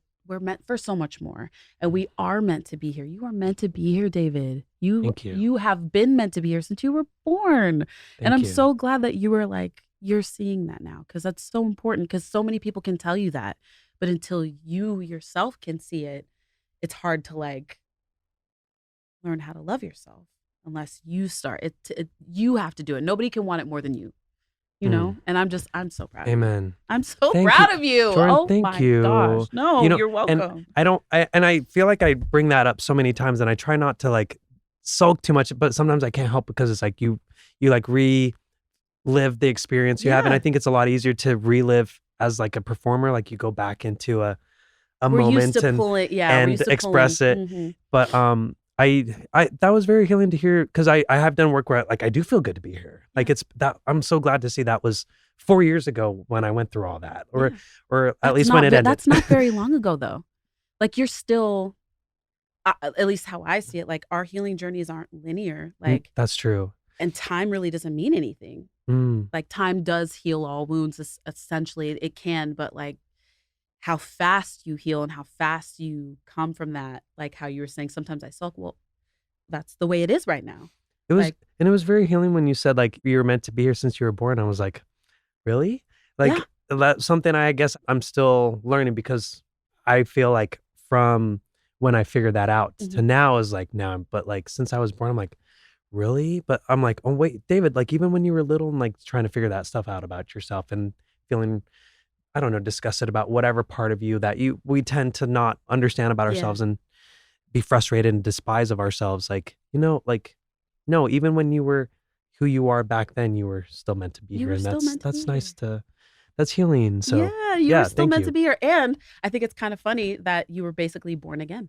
for so much more, and we are meant to be here. You are meant to be here, David. Thank you. You have been meant to be here since you were born. And Thank I'm you. so glad that you were like, you're seeing that now, because that's so important, because so many people can tell you that. But until you yourself can see it, it's hard to like learn how to love yourself unless you start it. You have to do it. Nobody can want it more than you, And I'm so proud of you. Amen. I'm so Thank proud you. of you. Jordan, Oh thank my you. gosh. No, you're welcome. And I feel like I bring that up so many times, and I try not to like sulk too much, but sometimes I can't help, because it's like you like relive the experience you have. And I Yeah. think it's a lot easier to relive as like a performer, like you go back into a We're used moment to and pull it. Yeah. We're and used to express it. Mhm. But I that was very healing to hear, because I have done work where I do feel good to be here. Like, it's that I'm so glad to see that was 4 years ago when I went through all that, or Yeah. or at That's least not when it ve ended. that's not very long ago, though. Like, you're still at least how I see it, like, our healing journeys aren't linear, like, That's true. and time really doesn't mean anything. Mm. Like, time does heal all wounds, essentially, it can, but, like, how fast you heal and how fast you come from that, like how you were saying, sometimes I sulk, well, that's the way it is right now. It was Like, and it was very healing when you said like you were meant to be here since you were born. I was like, really? Like, yeah, that's something I guess I'm still learning, because I feel like from when I figured that out to mhm, now is like now, but like since I was born, I'm like, really? But I'm like, oh wait, David, like even when you were little and like trying to figure that stuff out about yourself and feeling, I don't know, disgusted about whatever part of you that we tend to not understand about yeah. ourselves and be frustrated and despise of ourselves. Like, like, no, even when you were who you are back then, you were still meant to be You here. were And still meant to be that's nice here. that's healing. So Yeah, you were yeah, still thank meant to you. be here, and I think it's kind of funny that you were basically born again.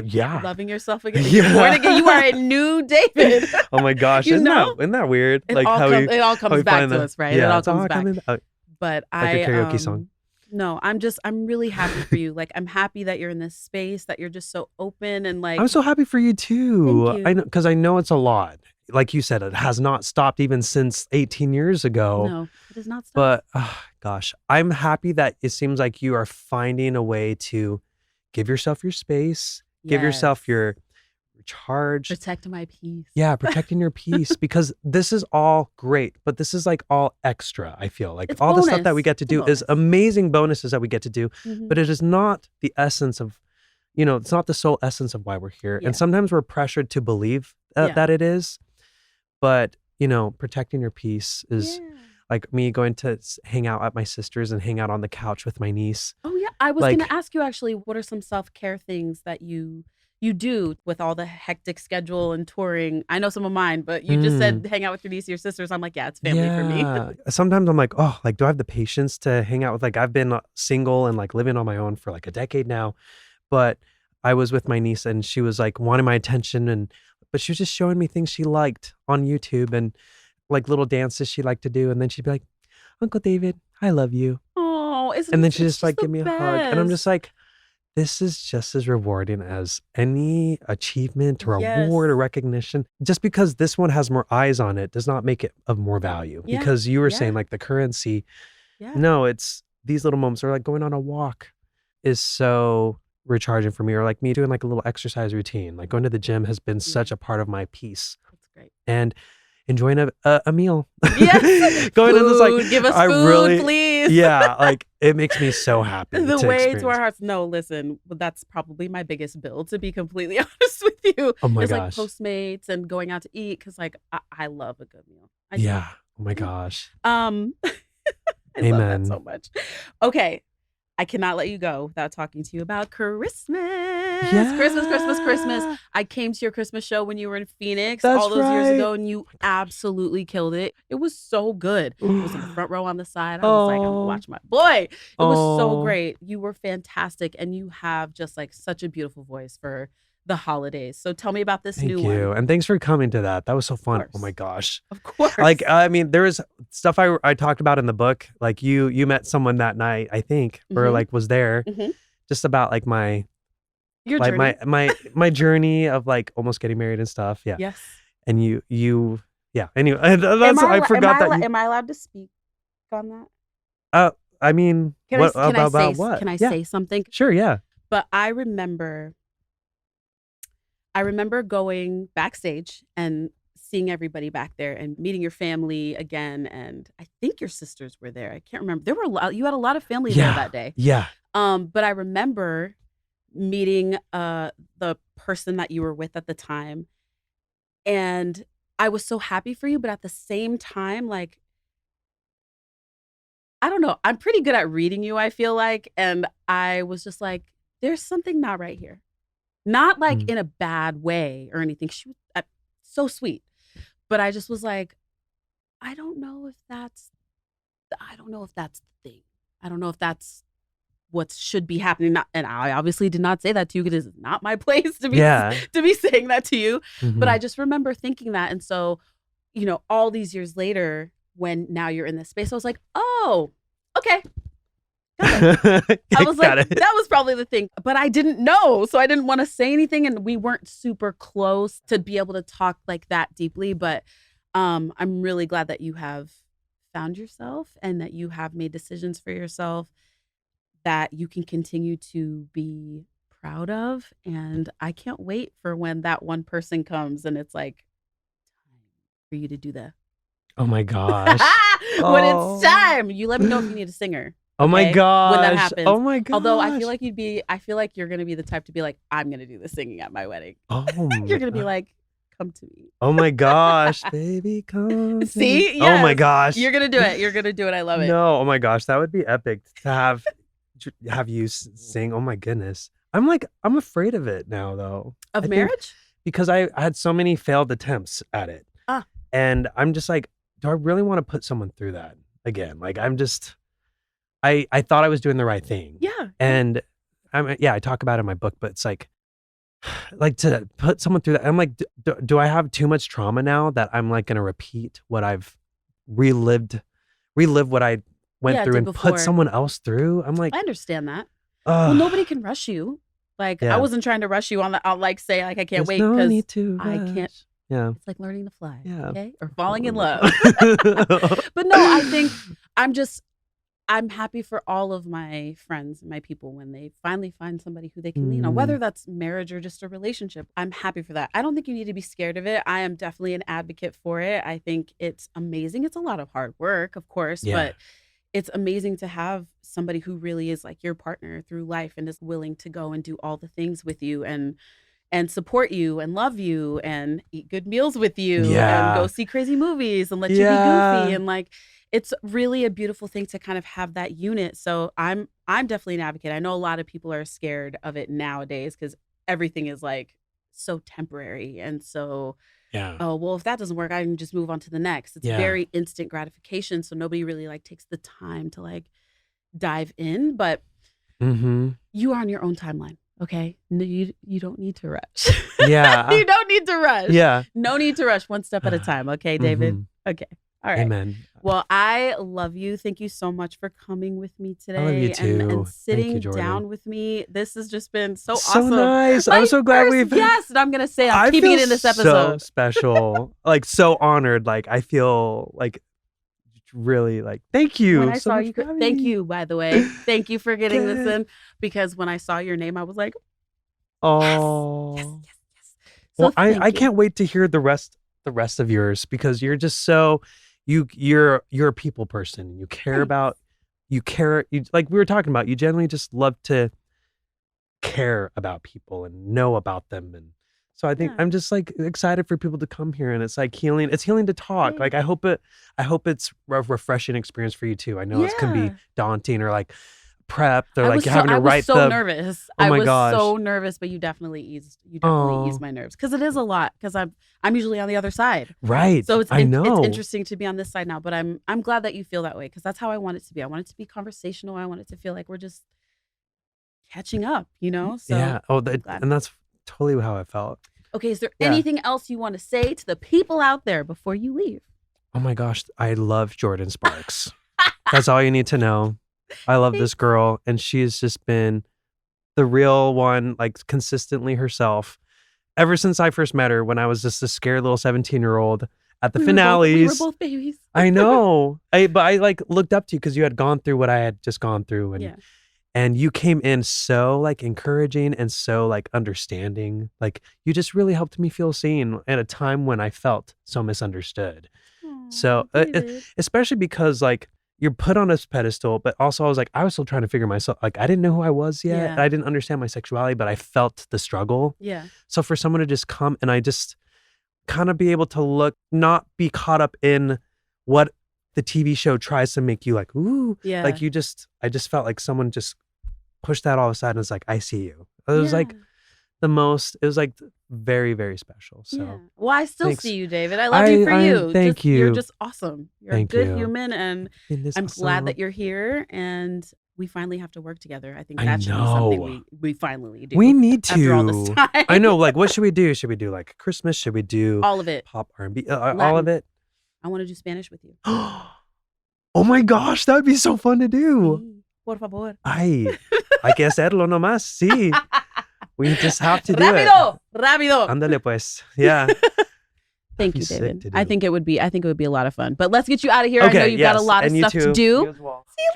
Yeah. Loving yourself again. You're born again. You are Yeah. a new David. Oh my gosh. You know? Isn't that weird? It Like all how it all how comes we back find to the, us, right? It yeah, all it's all comes back. coming out. But Like a karaoke song. no, I'm really happy for you. Like, I'm happy that you're in this space, that you're just so open and like, I'm so happy for you thank too. I you. know, because I know it's a lot. Like you said, it has not stopped even since 18 years ago. No, it is not But stop. gosh, I'm happy that it seems like you are finding a way to give yourself your space, give yourself Yes. your recharge. Protect my peace. Yeah, protecting your peace, because this is all great, but this is like all extra. I feel like It's all the stuff that we bonus. get to It's a do is bonus. amazing bonuses that we get to do, Mhm. but it is not the essence of, it's not the sole essence of why we're here. Yeah. And sometimes we're pressured to believe Yeah. that it is, but protecting your peace is Yeah. like me going to hang out at my sister's and hang out on the couch with my niece. Oh yeah, I was gonna Like, ask you actually, what are some self-care things that you do with all the hectic schedule and touring? I know some of mine, but you just said hang out with your niece or your sisters. I'm like, yeah, it's family for me. yeah. Sometimes I'm like, oh, like, do I have the patience to hang out with, like, I've been single and like living on my own for like a decade now, but I was with my niece and she was like wanting my attention, but she was just showing me things she liked on YouTube and like little dances she liked to do. And then she'd be like, Uncle David, I love you. Oh, And then she it's just like the give me a hug. And I'm just best. like, this is just as rewarding as any achievement or Yes. award or recognition. Just because this one has more eyes on it does not make it of more value. Yeah. Because you were Yeah. saying like the currency. Yeah. No, it's these little moments are like going on a walk is so recharging for me, or like me doing like a little exercise routine. Like going to the gym has been such a part of my peace. That's great. And enjoying a meal. Yes. Going in this like give us I food, really, please. yeah, like it makes me so happy. The to way experience. to our hearts. No, listen, that's probably my biggest bill, to be completely honest with you. Oh my it's gosh. like Postmates and going out to eat, because like I love a good meal. Yeah. Oh my gosh. I Amen. love that so much. Okay. I cannot let you go without talking to you about Christmas. Yeah. Christmas. I came to your Christmas show when you were in Phoenix That's all those years right. ago, and you absolutely killed it. It was so good. It was in the front row on the side. I was like, I'm gonna watch my boy. It was so great. You were fantastic, and you have just like such a beautiful voice for the holidays. So tell me about this Thank new you. one. And thanks for coming to that. That was so fun. course. Oh my gosh. Of course. Like, I mean, there was stuff I talked about in the book. Like you met someone that night, I think, or Mhm. like was there Mhm. just about like Your like journey. my journey of like almost getting married and stuff. Yeah. Yes. And you yeah. Anyway, that's I forgot that you Am I allowed to speak on that? I mean, Can what I about say what? Can I Yeah. say something? Sure, yeah. But I remember going backstage and seeing everybody back there and meeting your family again. And I think your sisters were there. I can't remember. There were you had a lot of family there that day. Yeah. But I remember meeting the person that you were with at the time. And I was so happy for you, but at the same time, like, I don't know. I'm pretty good at reading you, I feel like. And I was just like, there's something not right here. Not like in a bad way or anything. She was so sweet. But I just was like, I don't know if that's the thing. I don't know if that's what should be happening. And I obviously did not say that to you, because it's not my place to be saying that to you. But I just remember thinking that. And so, all these years later, when now you're in this space, I was like, oh, okay. I was like, that was probably the thing. But I didn't know. So I didn't want to say anything. And we weren't super close to be able to talk like that deeply. But I'm really glad that you have found yourself and that you have made decisions for yourself that you can continue to be proud of. And I can't wait for when that one person comes and it's like time for you to do that. Oh my gosh. When it's time, you let me know if you need a singer. Oh my gosh. When that happens. Oh my gosh. Although I feel like you're going to be the type to be like, I'm going to do the singing at my wedding. Oh You're going to be like, come to me. Oh my gosh, baby, come. See? Yes. Oh my gosh. You're going to do it. You're going to do it. I love it. No, oh my gosh, that would be epic to have you sing. Oh my goodness. I'm afraid of it now though. Of marriage? Because I had so many failed attempts at it. And I'm just like, do I really want to put someone through that again? Like I thought I was doing the right thing. Yeah. And I talk about it in my book, but it's like to put someone through that. I'm like, do I have too much trauma now that I'm like going to repeat what I've relive what I went through and before. Put someone else through? I'm like, I understand that. Well, nobody can rush you. Like I wasn't trying to rush you on the, I'll like say like, I can't wait because I can't. Yeah. It's like learning to fly. Yeah. Okay. Or falling in love. But no, I think I'm happy for all of my friends and my people when they finally find somebody who they can lean on, whether that's marriage or just a relationship. I'm happy for that. I don't think you need to be scared of it. I am definitely an advocate for it. I think it's amazing. It's a lot of hard work, of course, but it's amazing to have somebody who really is like your partner through life and is willing to go and do all the things with you and support you and love you and eat good meals with you and go see crazy movies and let you be goofy. And like, it's really a beautiful thing to kind of have that unit. So I'm definitely an advocate. I know a lot of people are scared of it nowadays because everything is like so temporary. And so, oh, well, if that doesn't work, I can just move on to the next. It's very instant gratification. So nobody really like takes the time to like dive in, but you are on your own timeline. Okay. No, you don't need to rush. Yeah. You don't need to rush. Yeah. No need to rush. One step at a time. Okay, David? Mm-hmm. Okay. All right. Amen. Well, I love you. Thank you so much for coming with me today. I love you too. And sitting Thank you, down Jordin. with me. This has just been so So awesome. nice. My I'm so glad first we've. guest, and I'm gonna say I'm I keeping feel it in this so episode. special. Like so honored. Like I feel like really like thank you. When I so saw much you, for having thank me. you, by the way. Thank you for getting this Good. in, because when I saw your name, I was like, Oh. yes. So Well, I thank you. can't wait to hear the rest of yours, because you're just so you're a people person. You care about you like we were talking about, you generally just love to care about people and know about them. And so I think I'm just like excited for people to come here, and it's like healing. It's healing to talk. Like I hope it's a refreshing experience for you too. I know it can be daunting or like prepped or like having to write nervous. Oh my I was gosh. so nervous, but you definitely eased my nerves, because it is a lot, because I'm usually on the other side. Right. So it's I know. it's interesting to be on this side now, but I'm glad that you feel that way, because that's how I want it to be. I want it to be conversational. I want it to feel like we're just catching up, So yeah. And that's totally how I felt. Okay, is there anything else you want to say to the people out there before you leave? Oh my gosh, I love Jordin Sparks. That's all you need to know. I love this girl, and she's just been the real one, like consistently herself. Ever since I first met her, when I was just a scared little 17-year-old at the finales. We were both babies. I know. But I like looked up to you because you had gone through what I had just gone through, and you came in so like encouraging and so like understanding. Like you just really helped me feel seen at a time when I felt so misunderstood. Aww, so especially because like you're put on a pedestal, but also I was still trying to figure myself. Like I didn't know who I was yet. Yeah. I didn't understand my sexuality, but I felt the struggle. Yeah. So for someone to just come and I just kind of be able to not be caught up in what the TV show tries to make you like, ooh, like I just felt like someone just pushed that all aside and was like, I see you. It was like it was like very, very special. So well, I still see you, David. I love you for you. Thank you. You're just awesome. You're a good human, and I'm glad that you're here, and we finally have to work together. I think that should be something we finally do. We need to. After all this time. I know, like what should we do? Should we do like Christmas? Should we do all of it? Pop R&B? All of it? I want to do Spanish with you. Oh my gosh, that would be so fun to do. Sí, por favor. Ay, hay que hacerlo nomás, sí. We just have to do Rápido, it. Rápido. Ándale pues. Yeah. Thank you, David. I think it would be a lot of fun. But let's get you out of here. Okay, I know you've got a lot of stuff to do. Well. See you